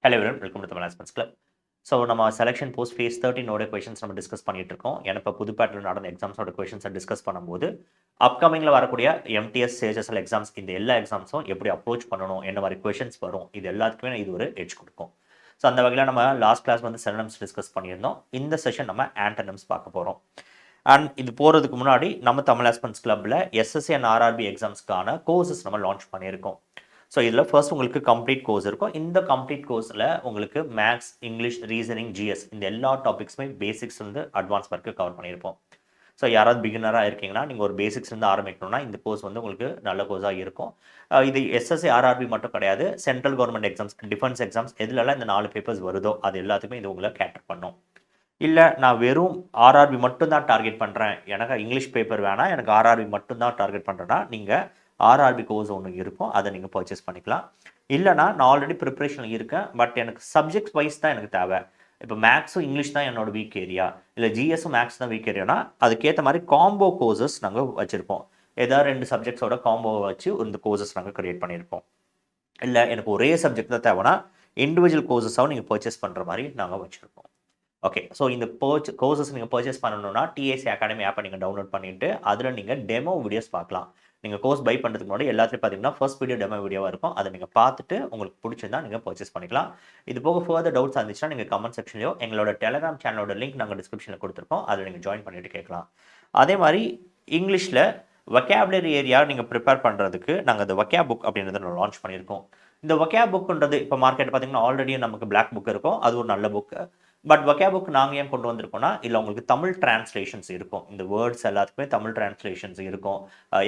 Hello everyone, welcome to the Management Club. So நம்ம selection post face 13 questions நம்ம discuss பண்ணிட்டு இருக்கோம். ஏன்னா இப்போ புது பேட்டர்ன் நடந்த எக்ஸாம்ஸோட கொஷின்ஸை டிஸ்கஸ் பண்ணும்போது அப்கமிங்கில் வரக்கூடிய எம்டிஎஸ் சேஜஸ்எல் எக்ஸாம்ஸ் இந்த எல்லா எக்ஸாம்ஸும் எப்படி அப்ரோச் பண்ணணும், என்ன மாதிரி கொஷின்ஸ் வரும், இது எல்லாத்துக்குமே இது ஒரு எட்ஜ் கொடுக்கும். ஸோ அந்த வகையில் நம்ம லாஸ்ட் கிளாஸ் வந்து சினோனிம்ஸ் டிஸ்கஸ் பண்ணியிருந்தோம். இந்த செஷன் நம்ம ஆண்டனிம்ஸ் பார்க்க போகிறோம். அண்ட் இது போகிறதுக்கு முன்னாடி நம்ம தமிழ் ஆஸ்பன்ஸ் கிளப்பில் எஸ்எஸ்சி அண்ட் ஆர்ஆர்பி எக்ஸாம்ஸ்க்கான கோர்சஸ் நம்ம லான்ச் பண்ணியிருக்கோம். ஸோ இதில் ஃபர்ஸ்ட் உங்களுக்கு கம்ப்ளீட் கோர்ஸ் இருக்கும். இந்த கம்ப்ளீட் கோர்ஸில் உங்களுக்கு மேக்ஸ், இங்கிலீஷ், ரீசனிங், ஜிஎஸ் இந்த எல்லா டாபிக்ஸுமே பேசிக்ஸ் வந்து அட்வான்ஸ் வரைக்கும் கவர் பண்ணியிருப்போம். ஸோ யாராவது பிகினராக இருக்கீங்கன்னா நீங்கள் ஒரு பேசிக்ஸ்லேருந்து ஆரம்பிக்கணும்னா இந்த கோர்ஸ் வந்து உங்களுக்கு நல்ல கோர்ஸாக இருக்கும். இது எஸ்எஸ்சி ஆர்ஆர்பி மட்டும் கிடையாது, central government exams, defence exams எதுலலாம் இந்த 4 பேப்பர்ஸ் வருதோ அது எல்லாத்துக்குமே இது உங்களை கேட்டர் பண்ணும். இல்லை நான் வெறும் ஆர்ஆர்பி மட்டும்தான் டார்கெட் பண்ணுறேன், எனக்கு இங்கிலீஷ் பேப்பர் வேணாம், எனக்கு ஆர்ஆர்பி மட்டும்தான் டார்கெட் பண்ணுறேன்னா நீங்கள் ஆர்ஆர்பி கோர்ஸ் ஒன்று இருக்கும், அதை நீங்கள் பர்ச்சேஸ் பண்ணிக்கலாம். இல்லைனா நான் ஆல்ரெடி ப்ரிப்பரேஷனில் இருக்கேன், பட் எனக்கு சப்ஜெக்ட் வைஸ் தான் எனக்கு தேவை. இப்போ மேக்ஸும் இங்கிலீஷ் தான் என்னோட வீக் ஏரியா, இல்லை ஜிஎஸும் மேக்ஸ் தான் வீக் ஏரியானா அதுக்கேற்ற மாதிரி காம்போ கோர்சஸ் நாங்கள் வச்சுருப்போம். ஏதாவது 2 சப்ஜெக்ட்ஸோட காம்போவை வச்சு இந்த கோர்சஸ் நாங்கள் க்ரியேட் பண்ணியிருப்போம். இல்லை எனக்கு ஒரே சப்ஜெக்ட் தான் தேவைன்னா இண்டிவிஜுவல் கோர்சஸாகவும் நீங்கள் பர்ச்சேஸ் பண்ணுற மாதிரி நாங்கள் வச்சுருப்போம். ஓகே, ஸோ இந்த கோர்சஸ் நீங்கள் பர்ச்சேஸ் பண்ணணும்னா டிஎஸ்சி அகாடமி ஆப்பை நீங்கள் டவுன்லோட் பண்ணிவிட்டு அதில் நீங்கள் டெமோ வீடியோஸ் பார்க்கலாம். நீங்கள் கோர்ஸ் பை பண்ணுறதுக்கு முன்னாடி எல்லாத்தையும் பார்த்தீங்கன்னா ஃபர்ஸ்ட் வீடியோ டெமோ வீடியோவாக இருக்கும். அதை நீங்கள் பார்த்துட்டு உங்களுக்கு பிடிச்சிருந்தா நீங்கள் பர்ச்சேஸ் பண்ணிக்கலாம். இது போக ஃபர்தர் டவுட்ஸ் இருந்துச்சுன்னா நீங்கள் கமெண்ட் செக்ஷன்லையோ எங்களோட டெலிகிராம் சேனலோட லிங்க் நாங்கள் டிஸ்கிரிப்ஷனில் கொடுத்துருக்கோம், அதில் நீங்கள் ஜாயின் பண்ணிட்டு கேட்கலாம். அதே மாதிரி இங்கிலீஷில் வொக்காபுலரி ஏரியா நீங்கள் ப்ரிப்பேர் பண்ணுறதுக்கு நாங்கள் இந்த வொக்காப் புக் அப்படின்றத நம்ம லான்ச் பண்ணியிருக்கோம். இந்த வொக்காப் புக்குன்றது இப்போ மார்க்கெட் பார்த்தீங்கன்னா ஆல்ரெடி நமக்கு பிளாக் புக் இருக்கும், அது ஒரு நல்ல புக்கு. பட் வொக்காப் புக் நாங்கள் ஏன் கொண்டு வந்திருக்கோம்னா இல்லை உங்களுக்கு தமிழ் டிரான்ஸ்லேஷன்ஸ் இருக்கும், இந்த வேர்ட்ஸ் எல்லாத்துக்குமே தமிழ் டிரான்ஸ்லேஷன்ஸ் இருக்கும்,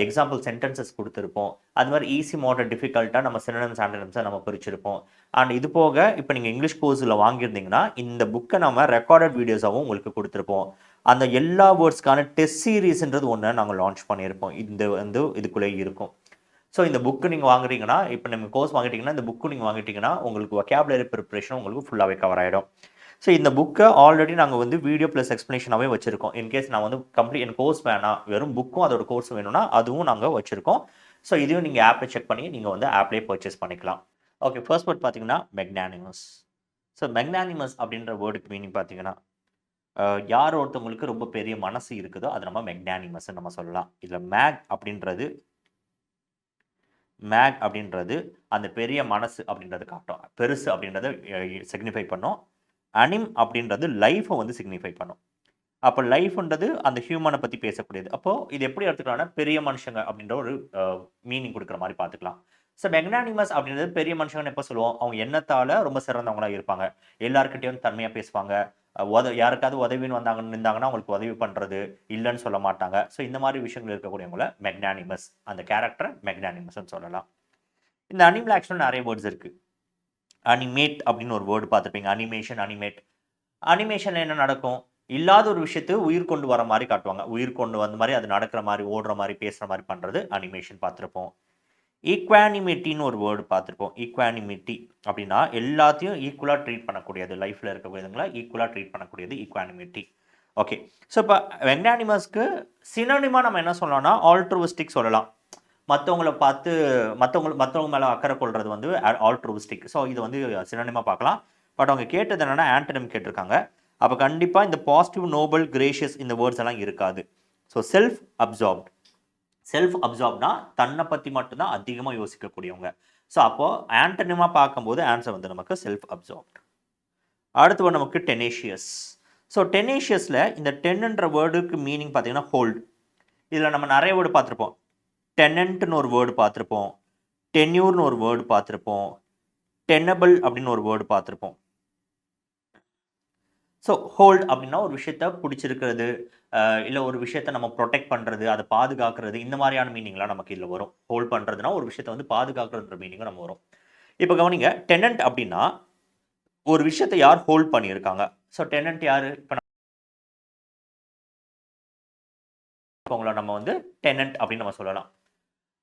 எக்ஸாம்பிள் சென்டென்சஸ் கொடுத்துருப்போம். அது மாதிரி ஈஸி மாடல் டிஃபிகல்ட்டாக நம்ம சினோனிம்ஸ் ஆண்டனிம்ஸை நம்ம பிரிச்சிருப்போம். அண்ட் இது போக இப்போ நீங்கள் இங்கிலீஷ் கோர்ஸில் வாங்கியிருந்தீங்கன்னா இந்த புக்கை நம்ம ரெக்கார்டட் வீடியோஸாகவும் உங்களுக்கு கொடுத்துருப்போம். அந்த எல்லா வேர்ட்ஸ்க்கான டெஸ்ட் சீரீஸ்ன்றது ஒன்று நாங்கள் லான்ச் பண்ணியிருப்போம், இந்த வந்து இதுக்குள்ளே இருக்கும். ஸோ இந்த புக்கு நீங்கள் வாங்குறீங்கன்னா, இப்போ நீங்கள் கோர்ஸ் வாங்கிட்டீங்கன்னா இந்த புக்கு நீங்கள் வாங்கிட்டீங்கன்னா உங்களுக்கு வொக்காபுலரி ப்ரிப்பரேஷன் உங்களுக்கு ஃபுல்லாகவே கவர் ஆகிடும். ஸோ இந்த புக்கை ஆல்ரெடி நாங்கள் வந்து வீடியோ ப்ளஸ் எக்ஸ்ப்ளனேஷனாகவே வச்சுருக்கோம். இன்கேஸ் நான் வந்து கம்ப்ளீட் என் கோர்ஸ் வேணாம், வெறும் புக்கும் அதோட கோர்ஸ் வேணும்னா அதுவும் நாங்கள் வச்சுருக்கோம். ஸோ இதையும் நீங்கள் ஆப்பில் செக் பண்ணி நீங்கள் வந்து ஆப்லேயே பர்ச்சேஸ் பண்ணிக்கலாம். ஓகே, ஃபர்ஸ்ட் வேர்ட் பார்த்தீங்கன்னா மெக்னானிமஸ். ஸோ மெக்னானிமஸ் அப்படின்ற வேர்டுக்கு மீனிங் பார்த்தீங்கன்னா யார் ஒருத்தவங்களுக்கு ரொம்ப பெரிய மனசு இருக்குதோ அது நம்ம மெக்னானிமஸ் நம்ம சொல்லலாம். இதில் மேக் அப்படின்றது அந்த பெரிய மனசு அப்படின்றது காட்டும், பெருசு அப்படின்றத சிக்னிஃபை பண்ணும். அனிம் அப்படின்றது லைஃப்பை வந்து சிக்னிஃபை பண்ணும். அப்போ லைஃப்ன்றது அந்த ஹியூமனை பற்றி பேசக்கூடியது. அப்போது இது எப்படி எடுத்துக்கலாம்னா பெரிய மனுஷங்க அப்படின்ற ஒரு மீனிங் கொடுக்குற மாதிரி பார்த்துக்கலாம். ஸோ மெக்னானிமஸ் அப்படின்றது பெரிய மனுஷங்கன்னு எப்போ சொல்லுவோம், அவங்க எண்ணத்தால் ரொம்ப சிறந்தவங்களாக இருப்பாங்க, எல்லாருக்கிட்டையும் தன்மையாக பேசுவாங்க, யாருக்காவது உதவின்னு நின்றாங்கன்னா அவங்களுக்கு உதவி பண்ணுறது இல்லைன்னு சொல்ல மாட்டாங்க. ஸோ இந்த மாதிரி விஷயங்கள் இருக்கக்கூடியவங்கள மெக்னானிமஸ், அந்த கேரக்டரை மெக்னானிமஸ்ன்னு சொல்லலாம். இந்த அனிமல் ஆக்சுவலாக நிறைய வேர்ட்ஸ் இருக்குது. அனிமேட் அப்படின்னு ஒரு வேர்டு பார்த்துருப்பீங்க, அனிமேஷன், அனிமேஷன் என்ன நடக்கும், இல்லாத ஒரு விஷயத்தை உயிர் கொண்டு வர மாதிரி காட்டுவாங்க, உயிர் கொண்டு வந்த மாதிரி அது நடக்கிற மாதிரி, ஓடுற மாதிரி, பேசுகிற மாதிரி பண்ணுறது அனிமேஷன் பார்த்துருப்போம். ஈக்வானிமிட்டின்னு ஒரு வேர்டு பார்த்துருப்போம். ஈக்வானிமிட்டி அப்படின்னா எல்லாத்தையும் ஈக்குவலாக ட்ரீட் பண்ணக்கூடியது, லைஃப்பில் இருக்கக்கூடியதுங்களா ஈக்குவலாக ட்ரீட் பண்ணக்கூடியது ஈக்வானிமிட்டி. ஓகே, ஸோ இப்போ மெக்னானிமஸ்க்கு சினோனிமா நம்ம என்ன சொல்லலாம்னா ஆல்ட்ருவிஸ்டிக் சொல்லலாம். மற்றவங்களை பார்த்து மற்றவங்க மேலே அக்கறை கொள்வது வந்து ஆல்ட்ருவிஸ்டிக். ஸோ இது வந்து சினோனிமா பார்க்கலாம். பட் அவங்க கேட்டது என்னென்னா ஆண்டனிம் கேட்டிருக்காங்க. அப்போ கண்டிப்பாக இந்த பாசிட்டிவ், நோபல், கிரேஷியஸ் இந்த வேர்ட்ஸ் எல்லாம் இருக்காது. ஸோ செல்ஃப் அப்சார்ப்னா தன்னை பற்றி மட்டும்தான் அதிகமாக யோசிக்கக்கூடியவங்க. ஸோ அப்போது ஆண்டனிமாக பார்க்கும்போது ஆன்சர் வந்து நமக்கு செல்ஃப் அப்சார்ப்ட். அடுத்து நமக்கு டெனேஷியஸ். ஸோ டெனேஷியஸில் இந்த டென்ன்ற வேர்டுக்கு மீனிங் பார்த்தீங்கன்னா ஹோல்டு. இதில் நம்ம நிறைய வேர்டு பார்த்துருப்போம். டெனன்ட்னு ஒரு வேர்டு பார்த்துருப்போம், டென்யூர்னு ஒரு வேர்டு பார்த்துருப்போம், டெனபிள் அப்படின்னு ஒரு வேர்டு பார்த்துருப்போம். ஸோ ஹோல்ட் அப்படின்னா ஒரு விஷயத்த பிடிச்சிருக்கிறது, இல்லை ஒரு விஷயத்த நம்ம ப்ரொடெக்ட் பண்ணுறது, அதை பாதுகாக்கிறது, இந்த மாதிரியான மீனிங்லாம் நமக்கு இதில் வரும். ஹோல்ட் பண்ணுறதுனா ஒரு விஷயத்தை வந்து பாதுகாக்கிறதுன்ற மீனிங்கும் நம்ம வரும். இப்போ கவனிங்க, டெனன்ட் அப்படின்னா ஒரு விஷயத்தை யார் ஹோல்ட் பண்ணியிருக்காங்க. ஸோ டெனன்ட் யார், இப்போ அவங்கள நம்ம வந்து டெனன்ட் அப்படின்னு நம்ம சொல்லலாம்.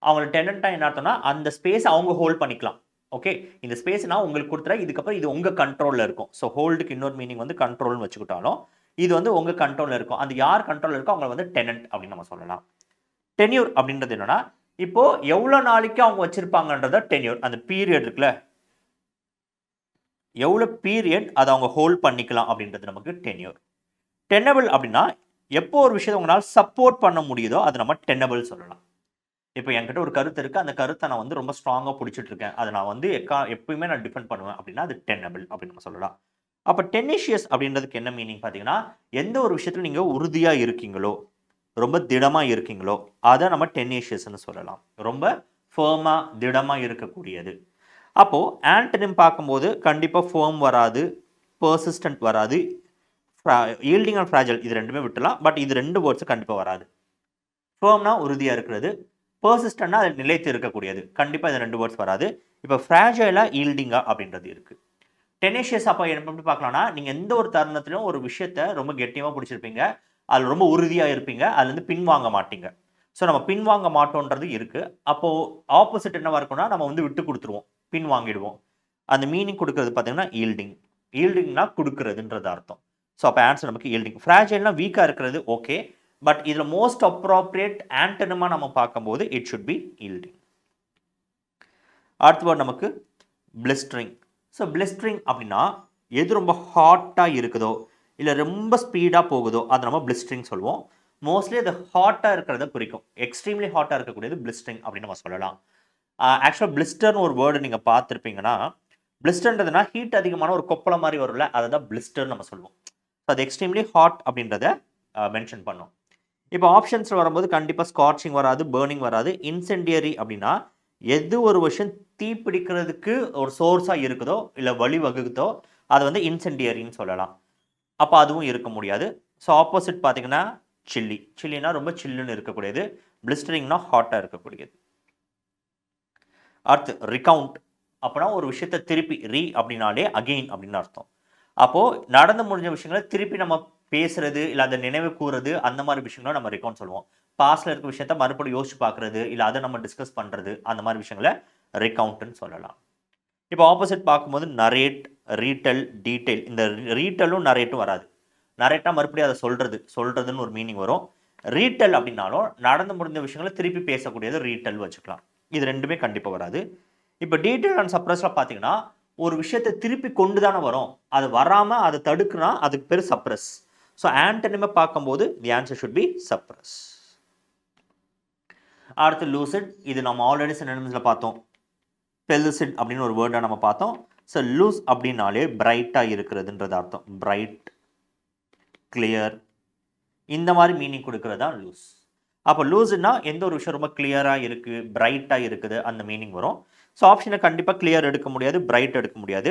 அவங்களோட டெனன்ட்டாக என்ன அர்த்தம்னா அந்த ஸ்பேஸ் அவங்க ஹோல்ட் பண்ணிக்கலாம். ஓகே, இந்த ஸ்பேஸ் நான் உங்களுக்கு கொடுத்துறேன், இதுக்கப்புறம் இது உங்கள் கண்ட்ரோலில் இருக்கும். ஸோ ஹோல்டுக்கு இன்னொரு மீனிங் வந்து கண்ட்ரோல்னு வச்சுக்கிட்டாலும் இது வந்து உங்கள் கண்ட்ரோலில் இருக்கும். அந்த யார் கண்ட்ரோலில் இருக்கோ அவங்களை வந்து டெனன்ட் அப்படின்னு நம்ம சொல்லலாம். டென்யூர் அப்படின்றது என்னன்னா இப்போது எவ்வளோ நாளைக்கு அவங்க வச்சுருப்பாங்கன்றத டென்யூர், அந்த பீரியட் இருக்குல்ல, எவ்வளோ பீரியட் அதை அவங்க ஹோல்ட் பண்ணிக்கலாம் அப்படின்றது நமக்கு டென்யூர். டென்னபிள் அப்படின்னா எப்போ ஒரு விஷயத்தை உங்களால் சப்போர்ட் பண்ண முடியுதோ அதை நம்ம டென்னபிள் சொல்லலாம். இப்போ என்கிட்ட ஒரு கருத்து இருக்குது, அந்த கருத்தை நான் வந்து ரொம்ப ஸ்ட்ராங்காக பிடிச்சிட்டு இருக்கேன், அதை நான் வந்து எப்பயுமே நான் டிஃபெண்ட் பண்ணுவேன் அப்படின்னா அது டென்னபிள் அப்படின்னு நம்ம சொல்லலாம். அப்போ டெனிஷியஸ் அப்படின்றதுக்கு என்ன மீனிங் பார்த்தீங்கன்னா, எந்த ஒரு விஷயத்தில் நீங்கள் உறுதியாக இருக்கீங்களோ, ரொம்ப திடமாக இருக்கீங்களோ அதை நம்ம டெனிஷியஸ்ன்னு சொல்லலாம். ரொம்ப ஃபேர்மாக திடமாக இருக்கக்கூடியது. அப்போது ஆண்டனிம் பார்க்கும்போது கண்டிப்பாக ஃபேர்ம் வராது, பர்சிஸ்டன்ட் வராது, ஈல்டிங் அண்ட் ஃப்ராஜல் இது ரெண்டுமே விட்டுலாம். பட் இது 2 வேர்ட்ஸு கண்டிப்பாக வராது. ஃபேர்ம்னா உறுதியாக இருக்கிறது, பர்சிஸ்டன்ட்னா அது நிலைத்து இருக்கக்கூடியது. கண்டிப்பாக இது 2 வேர்ட்ஸ் வராது. இப்போ ஃப்ராஜைலாக ஈல்டிங்கா அப்படின்றது இருக்குது. டெனிஷியஸ் அப்போ எப்படி பார்க்கலாம்னா, நீங்கள் எந்த ஒரு தருணத்திலும் ஒரு விஷயத்தை ரொம்ப கெட்டியமாக பிடிச்சிருப்பீங்க, அதில் ரொம்ப உறுதியாக இருப்பீங்க, அதுலேருந்து பின்வாங்க மாட்டீங்க. ஸோ நம்ம பின்வாங்க மாட்டோன்றது இருக்குது. அப்போது ஆப்போசிட் என்னவாக இருக்கும்னா, நம்ம வந்து விட்டு கொடுத்துருவோம், பின்வாங்கிடுவோம். அந்த மீனிங் கொடுக்கறது பார்த்தீங்கன்னா ஈல்டிங். ஈல்டிங்னா கொடுக்குறதுன்றது அர்த்தம். ஸோ அப்போ ஆன்சர் நமக்கு ஈல்டிங். ஃப்ராஜைல்னா வீக்காக இருக்கிறது ஓகே, பட் இதில் மோஸ்ட் அப்ராப்ரியேட் ஆண்டனிமா நம்ம பார்க்கும்போது இட் ஷுட் பி ஈல்டிங். அடுத்த வேர்ட் நமக்கு பிளிஸ்டரிங். ஸோ பிளிஸ்டரிங் அப்படின்னா எது ரொம்ப ஹாட்டாக இருக்குதோ இல்லை ரொம்ப ஸ்பீடாக போகுதோ அதை நம்ம பிளிஸ்டரிங் சொல்லுவோம். மோஸ்ட்லி அது ஹாட்டாக இருக்கிறத குறிக்கும். எக்ஸ்ட்ரீம்லி ஹாட்டாக இருக்கக்கூடியது பிளிஸ்டரிங் அப்படின்னு நம்ம சொல்லலாம். ஆக்சுவலாக பிளிஸ்டர்னு ஒரு வேர்டு நீங்கள் பார்த்துருப்பீங்கன்னா, பிளிஸ்டர்ன்றதுனா ஹீட் அதிகமான ஒரு கொப்பளம் மாதிரி வரும்ல, அதை தான் பிளிஸ்டர் நம்ம சொல்லுவோம். ஸோ அது எக்ஸ்ட்ரீம்லி ஹாட் அப்படின்றத மென்ஷன் பண்ணோம். இப்போ ஆப்ஷன்ஸ் வரும்போது கண்டிப்பாக ஸ்காட்சிங் வராது, பேர்னிங் வராது. இன்சென்டியரி அப்படின்னா எது ஒரு விஷயம் தீப்பிடிக்கிறதுக்கு ஒரு சோர்ஸாக இருக்குதோ இல்லை வழி வகுக்குதோ அதை வந்து இன்சென்டியரின்னு சொல்லலாம். அப்போ அதுவும் இருக்க முடியாது. ஸோ ஆப்போசிட் பார்த்தீங்கன்னா சில்லி. சில்லினா ரொம்ப சில்லுன்னு இருக்கக்கூடியது, பிளிஸ்டரிங்னா ஹாட்டாக இருக்கக்கூடியது. அடுத்து ரிகவுண்ட் அப்படின்னா ஒரு விஷயத்தை திருப்பி, அப்படின்னாலே அகெயின் அப்படின்னு அர்த்தம். அப்போது நடந்து முடிஞ்ச விஷயங்களை திருப்பி நம்ம பேசுறது இல்லை அதை நினைவு கூறுறது, அந்த மாதிரி விஷயங்களை நம்ம ரிகவுண்ட் சொல்லுவோம். பாஸ்டில் இருக்க விஷயத்த மறுபடியும் யோசிச்சு பார்க்குறது இல்லை அதை நம்ம டிஸ்கஸ் பண்ணுறது, அந்த மாதிரி விஷயங்களை ரிகவுண்ட்னு சொல்லலாம். இப்போ ஆப்போசிட் பார்க்கும்போது நரேட், ரீட்டெல், டீட்டெயில். இந்த ரீட்டெல்லும் நரேட்டும் வராது. நரேட்னா மறுபடியும் அதை சொல்கிறதுன்னு ஒரு மீனிங் வரும். ரீட்டெல் அப்படின்னாலும் நடந்து முடிந்த விஷயங்களை திருப்பி பேசக்கூடியது ரீட்டெல் வச்சுக்கலாம். இது ரெண்டுமே கண்டிப்பாக வராது. இப்போ டீட்டெயில் அண்ட் சப்ரஸில் பார்த்தீங்கன்னா ஒரு விஷயத்தை திருப்பி கொண்டு தானே வரும், அது வராமல் அதை தடுக்குனா அதுக்கு பேர் சப்ரஸ். ஸோ ஆண்டனிமை பார்க்கும்போது the answer should B suppress. அடுத்து லூசிட். இது நம்ம ஆல்ரெடி சினோனிம்ஸில் பார்த்தோம். பெல்லுசிட் அப்படின்னு ஒரு வேர்டை நம்ம பார்த்தோம். ஸோ லூஸ் அப்படின்னாலே பிரைட்டாக இருக்கிறதுன்றது அர்த்தம். பிரைட், கிளியர், இந்த மாதிரி மீனிங் கொடுக்கறது தான் லூஸ். அப்போ லூஸ்னா எந்த ஒரு விஷயம் ரொம்ப கிளியராக இருக்குது, பிரைட்டாக இருக்குது, அந்த மீனிங் வரும். ஸோ ஆப்ஷனை கண்டிப்பாக கிளியர் எடுக்க முடியாது, பிரைட் எடுக்க முடியாது,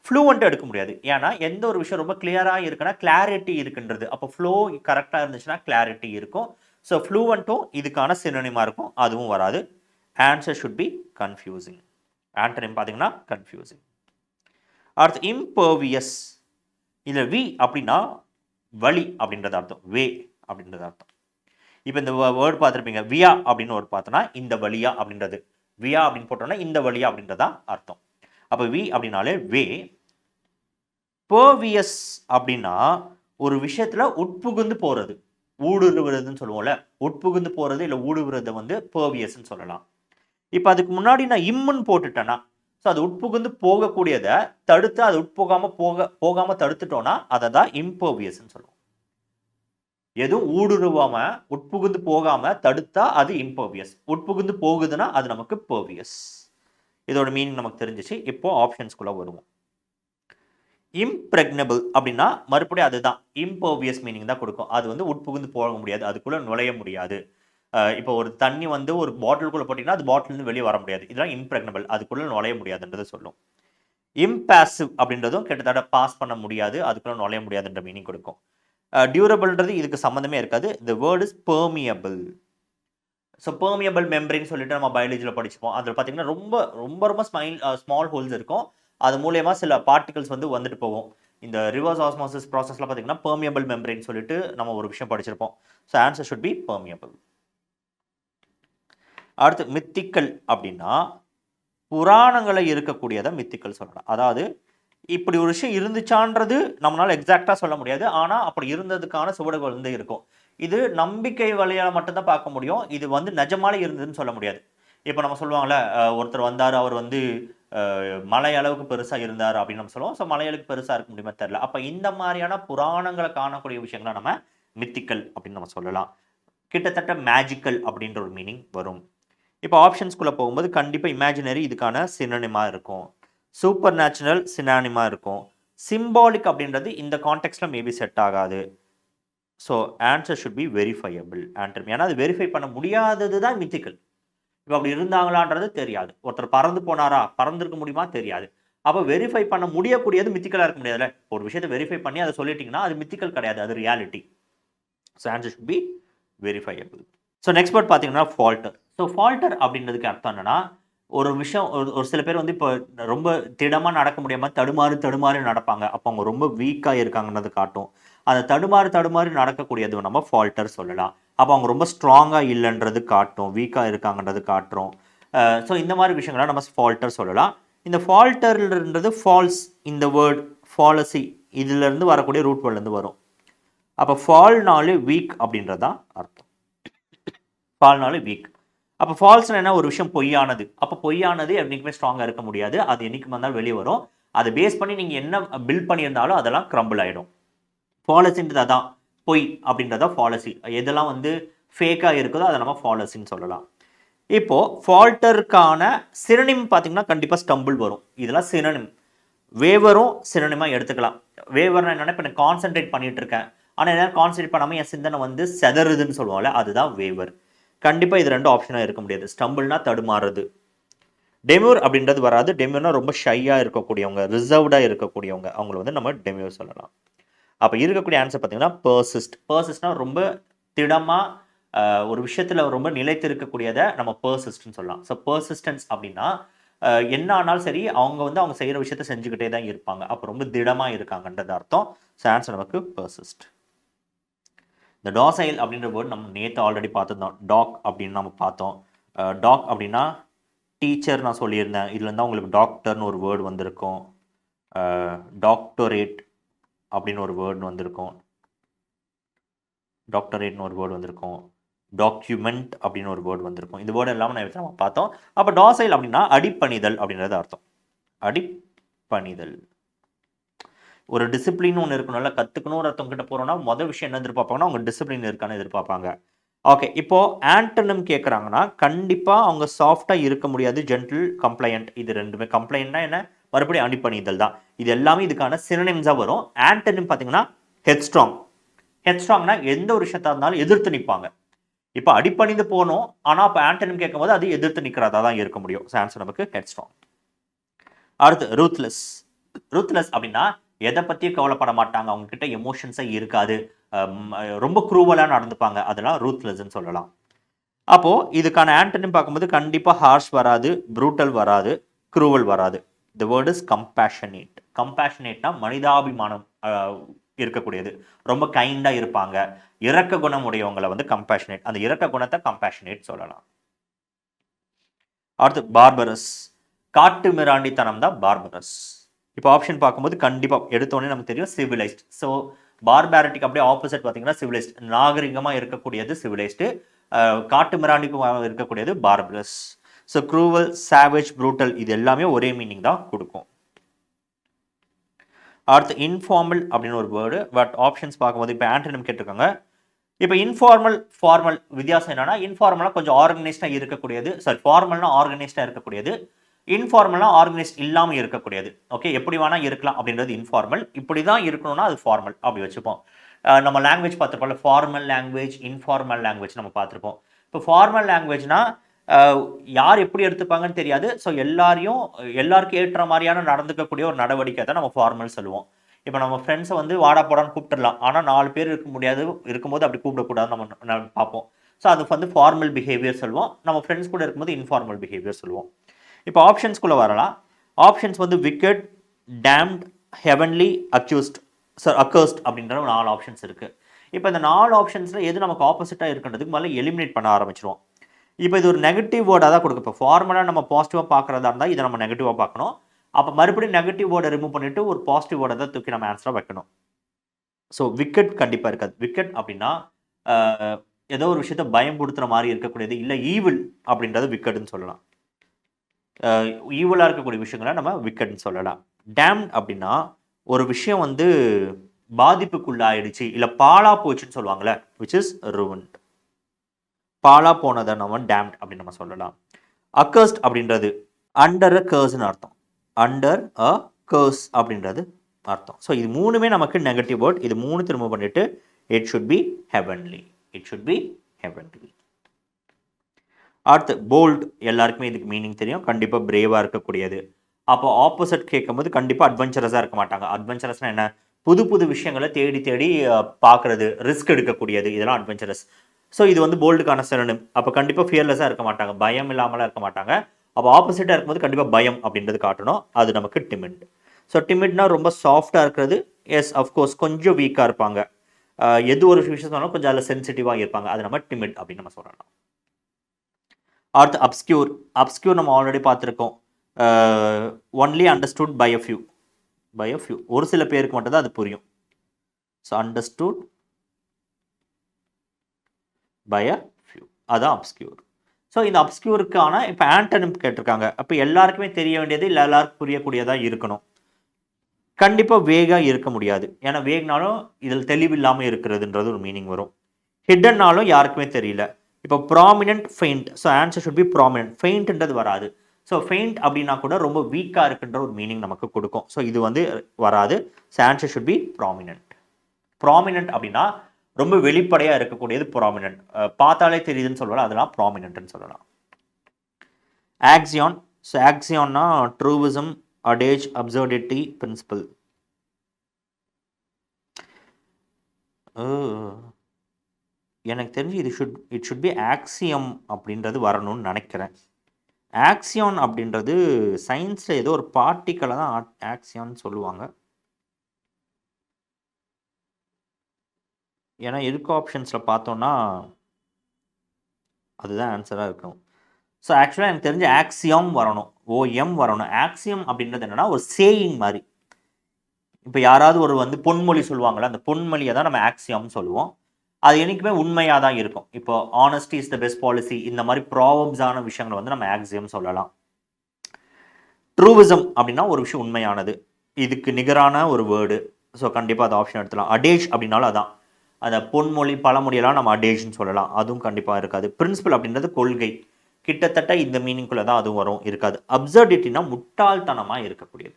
ஃப்ளூவெண்ட் எடுக்க முடியாது. ஏன்னா எந்த ஒரு விஷயம் ரொம்ப கிளியராக இருக்குன்னா கிளாரிட்டி இருக்குன்றது. அப்போ ஃப்ளோ கரெக்டாக இருந்துச்சுன்னா கிளாரிட்டி இருக்கும். ஸோ ஃப்ளூவெண்ட்டும் இதுக்கான சினோனிமா இருக்கும், அதுவும் வராது. Answer should B confusing. Antonym பார்த்தீங்கன்னா கன்ஃபியூசிங். அடுத்து இம்பர்வியஸ். இதில் வி அப்படின்னா வழி அப்படின்றது அர்த்தம், வே அப்படின்றது அர்த்தம். இப்போ இந்த வேர்டு பார்த்துருப்பீங்க, வியா அப்படின்னு வேர்டு பார்த்தோன்னா இந்த வழியா அப்படின்றது, வியா அப்படின்னு போட்டோம்னா இந்த வழியா அப்படின்றதான் அர்த்தம். அப்போ வி அப்படின்னாலே வே. பர்வியஸ் அப்படின்னா ஒரு விஷயத்தில் உட்புகுந்து போகிறது, ஊடுருவுறதுன்னு சொல்லுவோம்ல, உட்புகுந்து போகிறது இல்லை ஊடுருவுறதை வந்து பர்வியஸ்ன்னு சொல்லலாம். இப்போ அதுக்கு முன்னாடி நான் இம்முன்னு போட்டுட்டேன்னா, ஸோ அது உட்புகுந்து போகக்கூடியதை தடுத்து அது போகாமல் தடுத்துட்டோன்னா அதை தான் இம்பர்வியஸ்ன்னு சொல்லுவோம். எதுவும் ஊடுருவாம உட்புகுந்து போகாம தடுத்தா அது இம்பர்வியஸ். உட்புகுந்து போகுதுன்னா அது நமக்கு பர்வியஸ். இதோட மீனிங் நமக்கு தெரிஞ்சிச்சு. இப்போ ஆப்ஷன்ஸ்குள்ள வருவோம். இம்ப்ரெக்னபிள் அப்படின்னா மறுபடியும் அதுதான் இம்பர்வியஸ் மீனிங் தான் கொடுக்கும். அது வந்து உட்புகுந்து போக முடியாது, அதுக்குள்ள நுழைய முடியாது. இப்போ ஒரு தண்ணி வந்து ஒரு பாட்டிலுக்குள்ள போட்டிங்கன்னா அது பாட்டிலிருந்து வெளியே வர முடியாது. இதெல்லாம் இம்ப்ரெக்னபிள், அதுக்குள்ள நுழைய முடியாதுன்றதை சொல்லும். இம்பேசிவ் அப்படின்றதும் கிட்டத்தட்ட பாஸ் பண்ண முடியாது, அதுக்குள்ள நுழைய முடியாதுன்ற மீனிங் கொடுக்கும். டியூரபிள்ன்றது இதுக்கு சம்மந்தமே இருக்காது. The word is permeable. So permeable மெம்பரின்னு சொல்லிட்டு நம்ம பயாலஜியில் படிச்சுப்போம். அதில் பார்த்தீங்கன்னா ரொம்ப ரொம்ப ரொம்ப ஸ்மால் ஹோல்ஸ் இருக்கும். அது மூலயமா சில பார்ட்டிகல்ஸ் வந்து வந்துட்டு போகும். இந்த ரிவர்ஸ் ஆஸ்மாசிஸ் ப்ராசஸில் பார்த்தீங்கன்னா பெர்மியபிள் மெம்பரின்னு சொல்லிட்டு நம்ம ஒரு விஷயம் படிச்சிருப்போம். So answer should B permeable. அடுத்து மித்திக்கல் அப்படின்னா புராணங்களை இருக்கக்கூடியதை மித்திக்கல் சொல்லலாம். அதாவது இப்படி ஒரு விஷயம் இருந்துச்சான்றது நம்மளால எக்ஸாக்டாக சொல்ல முடியாது, ஆனால் அப்படி இருந்ததுக்கான சுவடுகள் வந்து இருக்கும். இது நம்பிக்கை வழியால் மட்டும்தான் பார்க்க முடியும். இது வந்து நிஜமாலே இருந்ததுன்னு சொல்ல முடியாது. இப்போ நம்ம சொல்லுவாங்கள்ல, ஒருத்தர் வந்தார், அவர் வந்து மலை அளவுக்கு பெருசாக இருந்தார் அப்படின்னு நம்ம சொல்லுவோம். ஸோ மலையளவுக்கு பெருசாக இருக்க முடியுமா தெரியல. அப்போ இந்த மாதிரியான புராணங்களை காணக்கூடிய விஷயங்களை நம்ம மித்திக்கல் அப்படின்னு நம்ம சொல்லலாம். கிட்டத்தட்ட மேஜிக்கல் அப்படின்ற ஒரு மீனிங் வரும். இப்போ ஆப்ஷன்ஸ்குள்ளே போகும்போது கண்டிப்பாக இமேஜினரி இதுக்கான சினோனிமாக இருக்கும். சூப்பர் நேச்சுரல் சினானிமாக இருக்கும். சிம்பாலிக் அப்படின்றது இந்த கான்டெக்ஸ்டில் மேபி செட் ஆகாது. So answer should be verifiable ஆன்டர். ஏன்னா அது வெரிஃபை பண்ண முடியாதது தான் மித்திக்கல். இப்போ அப்படி இருந்தாங்களான்றது தெரியாது. ஒருத்தர் பறந்து போனாரா, பறந்துருக்க முடியுமா தெரியாது. அப்போ வெரிஃபை பண்ண முடியக்கூடியது மித்திக்கலாக இருக்க முடியாதுல்ல. ஒரு விஷயத்தை வெரிஃபை பண்ணி அதை சொல்லிட்டீங்கன்னா அது மித்திக்கல் கிடையாது, அது reality. So answer should be verifiable. So next part பார்த்தீங்கன்னா ஃபால்டர். ஸோ ஃபால்டர் அப்படின்றதுக்கு அர்த்தம் என்னன்னா, ஒரு விஷயம் ஒரு சில பேர் வந்து இப்போ ரொம்ப திடமாக நடக்க முடியாமல் தடுமாறி நடப்பாங்க. அப்போ அவங்க ரொம்ப வீக்காக இருக்காங்கன்றது காட்டும். அந்த தடுமாறி நடக்கக்கூடியது நம்ம ஃபால்டர் சொல்லலாம். அப்போ அவங்க ரொம்ப ஸ்ட்ராங்காக இல்லைன்றது காட்டும், வீக்காக இருக்காங்கன்றது காட்டுறோம். ஸோ இந்த மாதிரி விஷயங்கள்லாம் நம்ம ஃபால்டர் சொல்லலாம். இந்த ஃபால்டர்ன்றது ஃபால்ஸ், இந்த வேர்ட் ஃபாலசி இதுலேருந்து வரக்கூடிய ரூட் வேர்ட்லேருந்து வரும். அப்போ ஃபால்னாலே வீக் அப்படின்றது தான் அர்த்தம். ஃபால்னாலே வீக். அப்போ ஃபால்ஸ்னா என்ன, ஒரு விஷயம் பொய்யானது. அப்போ பொய்யானது என்றைக்குமே ஸ்ட்ராங்காக இருக்க முடியாது. அது என்றைக்கு வந்தாலும் வெளியே வரும். அதை பேஸ் பண்ணி நீங்கள் என்ன பில்ட் பண்ணியிருந்தாலும் அதெல்லாம் கிரம்பிள் ஆகிடும். ஃபாலசின்றது அதான், பொய் அப்படின்றதான் ஃபாலசி. எதெல்லாம் வந்து ஃபேக்காக இருக்குதோ அதை நம்ம ஃபாலசின்னு சொல்லலாம். இப்போது ஃபால்டருக்கான சினோனிம் பார்த்தீங்கன்னா கண்டிப்பாக ஸ்டம்பிள் வரும். இதெல்லாம் சினோனிம். வேவரும் சினோனிமாக எடுத்துக்கலாம். வேவர்னா என்னென்னா, இப்போ நான் கான்சென்ட்ரேட் பண்ணிட்டு இருக்கேன், ஆனால் என்ன கான்சென்ட்ரேட் பண்ணாமல் என் சிந்தனை வந்து செதறுதுன்னு சொல்லுவோம்ல, அதுதான் வேவர். கண்டிப்பாக இது ரெண்டு ஆப்ஷனாக இருக்க முடியாது. ஸ்டம்பிள்னா தடுமாறுறது. டெமியூர் அப்படின்றது வராது. டெமியூர்னா ரொம்ப ஷையாக இருக்கக்கூடியவங்க, ரிசர்வ்டாக இருக்கக்கூடியவங்க, அவங்கள வந்து நம்ம டெமியூர் சொல்லலாம். அப்போ இருக்கக்கூடிய ஆன்சர் பார்த்தீங்கன்னா பர்சிஸ்ட். பர்சிஸ்ட்னா ரொம்ப திடமாக ஒரு விஷயத்தில் ரொம்ப நிலைத்து இருக்கக்கூடியதை நம்ம பர்சிஸ்ட்னு சொல்லலாம். ஸோ பர்சிஸ்டன்ஸ் அப்படின்னா என்ன ஆனாலும் சரி அவங்க வந்து அவங்க செய்கிற விஷயத்த செஞ்சுக்கிட்டே தான் இருப்பாங்க. அப்போ ரொம்ப திடமாக இருக்காங்கன்றது அர்த்தம். ஸோ ஆன்சர் நமக்கு பர்சிஸ்ட். இந்த டாசைல் அப்படின்ற வேர்டு நம்ம நேற்று ஆல்ரெடி பார்த்துருந்தோம். டாக் அப்படின்னு நம்ம பார்த்தோம். டாக் அப்படின்னா டீச்சர் நான் சொல்லியிருந்தேன். இதுல இருந்தால் உங்களுக்கு டாக்டர்னு ஒரு வேர்டு வந்திருக்கும். டாக்டரேட் அப்படின்னு ஒரு வேர்டு வந்திருக்கும். டாக்டரேட்னு ஒரு வேர்டு வந்திருக்கும். டாக்குமெண்ட் அப்படின்னு ஒரு வேர்டு வந்திருக்கும். இந்த வேர்டு எல்லாமே நம்ம பார்த்தோம். அப்போ டாசைல் அப்படின்னா அடிப்பணிதல் அப்படின்றது அர்த்தம். அடிப்பணிதல். ஒரு டிசிப்ளின் ஒன்று இருக்கணும்ல, கற்றுக்கணும் ஒருத்தவங்க கிட்ட போகிறோம்னா முதல் விஷயம் என்ன எதிர்பார்ப்பாங்கன்னா அவங்க டிசிப்ளின் இருக்கான்னு எதிர்பார்ப்பாங்க. ஓகே, இப்போது ஆண்டனம் கேட்குறாங்கன்னா கண்டிப்பாக அவங்க சாஃப்டாக இருக்க முடியாது. ஜென்டில், கம்ப்ளையண்ட், இது ரெண்டுமே. கம்ப்ளைண்ட்னா என்ன, மறுபடியும் அடிப்பணிதல் தான். இது எல்லாமே இதுக்கான சினோனிம்ஸாக வரும். ஆண்டனம் பார்த்தீங்கன்னா ஹெட்ஸ்ட்ராங். ஹெட்ஸ்ட்ராங்னா எந்த ஒரு விஷயத்தாக இருந்தாலும் எதிர்த்து நிற்பாங்க. இப்போ அடிப்பணிந்து போகணும், ஆனால் இப்போ ஆண்டனம் கேட்கும் போது அது எதிர்த்து நிற்கிறதா தான் இருக்க முடியும். ஸோ ஆன்சர் நமக்கு ஹெட்ஸ்ட்ராங். அடுத்து ரூத்லெஸ். ரூத்லெஸ் அப்படின்னா எதை பற்றியும் கவலைப்பட மாட்டாங்க, அவங்க கிட்ட எமோஷன்ஸே இருக்காது, ரொம்ப க்ரூவலாக நடந்துப்பாங்க, அதெல்லாம் ரூத்லெஸ்ன்னு சொல்லலாம். அப்போது இதுக்கான ஆண்டனிம் பார்க்கும்போது கண்டிப்பாக ஹார்ஷ் வராது, ப்ரூட்டல் வராது, க்ரூவல் வராது. The word is compassionate. கம்பேஷனேட்னா மனிதாபிமானம் இருக்கக்கூடியது, ரொம்ப கைண்டாக இருப்பாங்க, இரக்க குணம் உடையவங்களை வந்து கம்பேஷனேட். அந்த இரக்க குணத்தை கம்பேஷனேட் சொல்லலாம். அடுத்து பார்பரஸ். காட்டு மிராண்டித்தனம் தான் பார்பரஸ். இப்போ ஆப்ஷன் பார்க்கும்போது கண்டிப்பாக எடுத்தோடனே நமக்கு தெரியும் சிவிலைஸ்ட். ஸோ பார்பாரிட்டிக்கு அப்படியே ஆப்போசிட் பார்த்தீங்கன்னா சிவிலைஸ்ட். நாகரிகமாக இருக்கக்கூடியது சிவிலைஸ்டு, காட்டு மிராண்டிக்கு இருக்கக்கூடியது பார்பரஸ். ஸோ க்ரூவல், சாவேஜ், ப்ரூட்டல் இது எல்லாமே ஒரே மீனிங் தான் கொடுக்கும். அடுத்து இன்ஃபார்மல் அப்படின்னு ஒரு வேர்டு. பட் ஆப்ஷன்ஸ் பார்க்கும்போது இப்போ ஆண்டனிம் கேட்டிருக்காங்க. இப்போ இன்ஃபார்மல், ஃபார்மல் வித்தியாசம் என்னன்னா, இன்ஃபார்மலாக கொஞ்சம் ஆர்கனைஸ்டாக இருக்கக்கூடியது, சாரி ஃபார்மல்னா ஆர்கனைஸ்டாக இருக்கக்கூடியது, இன்ஃபார்மலாக ஆர்கனைஸ்ட் இல்லாமல் இருக்கக்கூடியது. ஓகே, எப்படி வேணால் இருக்கலாம் அப்படின்றது இன்ஃபார்மல். இப்படி தான் இருக்கணும்னா அது ஃபார்மல் அப்படி வச்சுப்போம். நம்ம லாங்குவேஜ் பார்த்துருப்போம்ல, ஃபார்மல் லாங்குவேஜ், இன்ஃபார்மல் லாங்குவேஜ் நம்ம பார்த்துருப்போம். இப்போ ஃபார்மல் லாங்குவேஜ்னா யார் எப்படி எடுத்துப்பாங்கன்னு தெரியாது. ஸோ எல்லாருக்கும் ஏற்ற மாதிரியான நடந்துக்கக்கூடிய ஒரு நடவடிக்கை தான் நம்ம ஃபார்மல் சொல்லுவோம். இப்போ நம்ம ஃப்ரெண்ட்ஸை வந்து வாடா போடான்னு கூப்பிட்டுடலாம், ஆனால் 4 பேர் இருக்கும்போது அப்படி கூப்பிடக்கூடாது நம்ம பார்ப்போம். ஸோ அது வந்து ஃபார்மல் பிஹேவியர் சொல்லுவோம். நம்ம ஃப்ரெண்ட்ஸ் கூட இருக்கும்போது இன்ஃபார்மல் பிஹேவியர் சொல்லுவோம். இப்போ ஆப்ஷன்ஸ்குள்ளே வரலாம். ஆப்ஷன்ஸ் வந்து விக்கெட், டேம்ட், ஹெவன்லி, அக்யூஸ்ட், அக்கர்ஸ்ட் அப்படின்ற 4 ஆப்ஷன்ஸ் இருக்குது. இப்போ இந்த 4 ஆப்ஷன்ஸில் எது நமக்கு ஆப்போசிட்டாக இருக்குன்றதுக்கு முதல்ல எலிமினேட் பண்ண ஆரம்பிச்சிருவோம். இப்போ இது ஒரு நெகட்டிவ் வேர்டாக தான் கொடுக்கும். இப்போ ஃபார்மலாக நம்ம பாசிட்டிவாக பார்க்குறதா இருந்தால் இதை நம்ம நெகட்டிவாக பார்க்கணும். அப்போ மறுபடியும் நெகட்டிவ் வேர்டை ரிமூவ் பண்ணிவிட்டு ஒரு பாசிட்டிவ் வேர்டை தான் தூக்கி நம்ம ஆன்சராக வைக்கணும். ஸோ விக்கெட் கண்டிப்பாக இருக்காது. விக்கெட் அப்படின்னா ஏதோ ஒரு விஷயத்த பயம்படுத்துகிற மாதிரி இருக்கக்கூடியது, இல்லை ஈவில் அப்படின்றது விக்கெட்டுன்னு சொல்லலாம். ஈவலாக இருக்கக்கூடிய விஷயங்களை நம்ம விக்கெட்னு சொல்லலாம். டேம்ட் அப்படின்னா ஒரு விஷயம் வந்து பாதிப்புக்குள்ளாயிடுச்சு இல்லை பாலா போச்சுன்னு சொல்லுவாங்கள்ல, விச் இஸ் ruined. பாலா போனதை நம்ம டேம்ட் அப்படின்னு நம்ம சொல்லலாம். அக்கர்ஸ்ட் அப்படின்றது அண்டர் அ கர்ஸ்னு அர்த்தம். அண்டர் அ கர்ஸ் அப்படின்றது அர்த்தம். ஸோ இது மூணுமே நமக்கு நெகட்டிவ் வேர்ட். இது மூணு திரும்ப பண்ணிட்டு it should be heavenly. It should be heavenly. அடுத்து போல்ட். எல்லாருக்குமே இதுக்கு மீனிங் தெரியும். கண்டிப்பாக பிரேவாக இருக்கக்கூடியது. அப்போ ஆப்போசிட் கேட்கும்போது கண்டிப்பாக அட்வென்ச்சரஸாக இருக்க மாட்டாங்க. அட்வென்ச்சரஸ்னால் என்ன? புது புது விஷயங்களை தேடி தேடி பார்க்குறது, ரிஸ்க் எடுக்கக்கூடியது, இதெல்லாம் அட்வென்ச்சரஸ். ஸோ இது வந்து போல்டுக்கான சினோனிம். அப்போ கண்டிப்பாக ஃபியர்லெஸ்ஸாக இருக்க மாட்டாங்க, பயம் இல்லாமலாம் இருக்க மாட்டாங்க. அப்போ ஆப்போசிட்டாக இருக்கும்போது கண்டிப்பாக பயம் அப்படின்றது காட்டணும். அது நமக்கு டிமிட். ஸோ டிமிட்னா ரொம்ப சாஃப்டாக இருக்கிறது. எஸ், அஃப்கோர்ஸ் கொஞ்சம் வீக்காக இருப்பாங்க. எது ஒரு விஷயம் சொன்னாலும் கொஞ்சம் அதில் சென்சிட்டிவாக இருப்பாங்க. அது நம்ம டிமிட் அப்படின்னு நம்ம சொல்லலாம். அடுத்து அப்ஸ்கியூர். அப்ஸ்கியூர் நம்ம ஆல்ரெடி பார்த்துருக்கோம். Only understood by a few. By a few, ஒரு சில பேருக்கு மட்டும்தான் அது புரியும். So understood by a few, அதான் அப்ஸ்கியூர். ஸோ இந்த அப்ஸ்கியூருக்கான இப்போ ஆண்டனிம் கேட்டிருக்காங்க. அப்போ எல்லாருக்குமே தெரிய வேண்டியது இல்லை, எல்லாருக்கும் புரியக்கூடியதாக இருக்கணும். கண்டிப்பாக வேகாக இருக்க முடியாது. ஏன்னா வேக்னாலும் இதில் தெளிவில்லாமல் இருக்கிறதுன்றது ஒரு மீனிங் வரும். ஹிடன்னாலும் யாருக்குமே தெரியல. இப்போ prominent, faint. So answer should be prominent. ஃபெயிண்ட்ன்றது வராது. ஸோ ஃபெயிண்ட் அப்படின்னா கூட ரொம்ப வீக்காக இருக்குன்ற ஒரு மீனிங் நமக்கு கொடுக்கும். ஸோ இது வந்து வராது. So answer should be prominent. Prominent அப்படின்னா ரொம்ப வெளிப்படையாக இருக்கக்கூடியது ப்ராமினன்ட். பார்த்தாலே தெரியுதுன்னு சொல்லலாம், அதெல்லாம் ப்ராமினன்ட்னு சொல்லலாம். ஆக்சியான். ஸோ ஆக்சியான்னா ட்ரூவிசம், அடேஜ், அப்சர்டிட்டி, பிரின்சிபல். எனக்கு தெரிஞ்சு இட் ஷுட் பி ஆக்சியம் அப்படின்றது வரணும்னு நினைக்கிறேன். ஆக்சியான் அப்படின்றது சயின்ஸில் ஏதோ ஒரு பார்ட்டிக்கலை தான் ஆக்சியான்னு சொல்லுவாங்க. ஏன்னா இருக்க ஆப்ஷன்ஸில் பார்த்தோன்னா அதுதான் ஆன்சராக இருக்கும். ஸோ ஆக்சுவலாக எனக்கு தெரிஞ்ச ஆக்சியம் வரணும், ஓஎம் வரணும். ஆக்சியம் அப்படின்றது என்னென்னா ஒரு சேயிங் மாதிரி. இப்போ யாராவது ஒரு வந்து பொன்மொழி சொல்லுவாங்களே, அந்த பொன்மொழியை தான் நம்ம ஆக்சியம்னு சொல்லுவோம். அது என்றைக்குமே உண்மையாக தான் இருக்கும். இப்போ honesty is the best policy, இந்த மாதிரி ப்ராவப்ஸான விஷயங்களை வந்து நம்ம ஆக்சியம் சொல்லலாம். ட்ரூவிசம் அப்படின்னா ஒரு விஷயம் உண்மையானது, இதுக்கு நிகரான ஒரு வேர்டு. ஸோ கண்டிப்பாக அது ஆப்ஷன் எடுத்துலாம். அடேஜ் அப்படின்னாலும் அதான், அந்த பொன்மொழி பழமொழியெல்லாம் நம்ம அடேஜ்னு சொல்லலாம், அதுவும் கண்டிப்பாக இருக்காது. பிரின்சிபல் அப்படின்றது கொள்கை, கிட்டத்தட்ட இந்த மீனிங்குள்ளே தான் அதுவும் வரும், இருக்காது. அப்சர்டிட்டினா முட்டாள்தனமாக இருக்கக்கூடியது,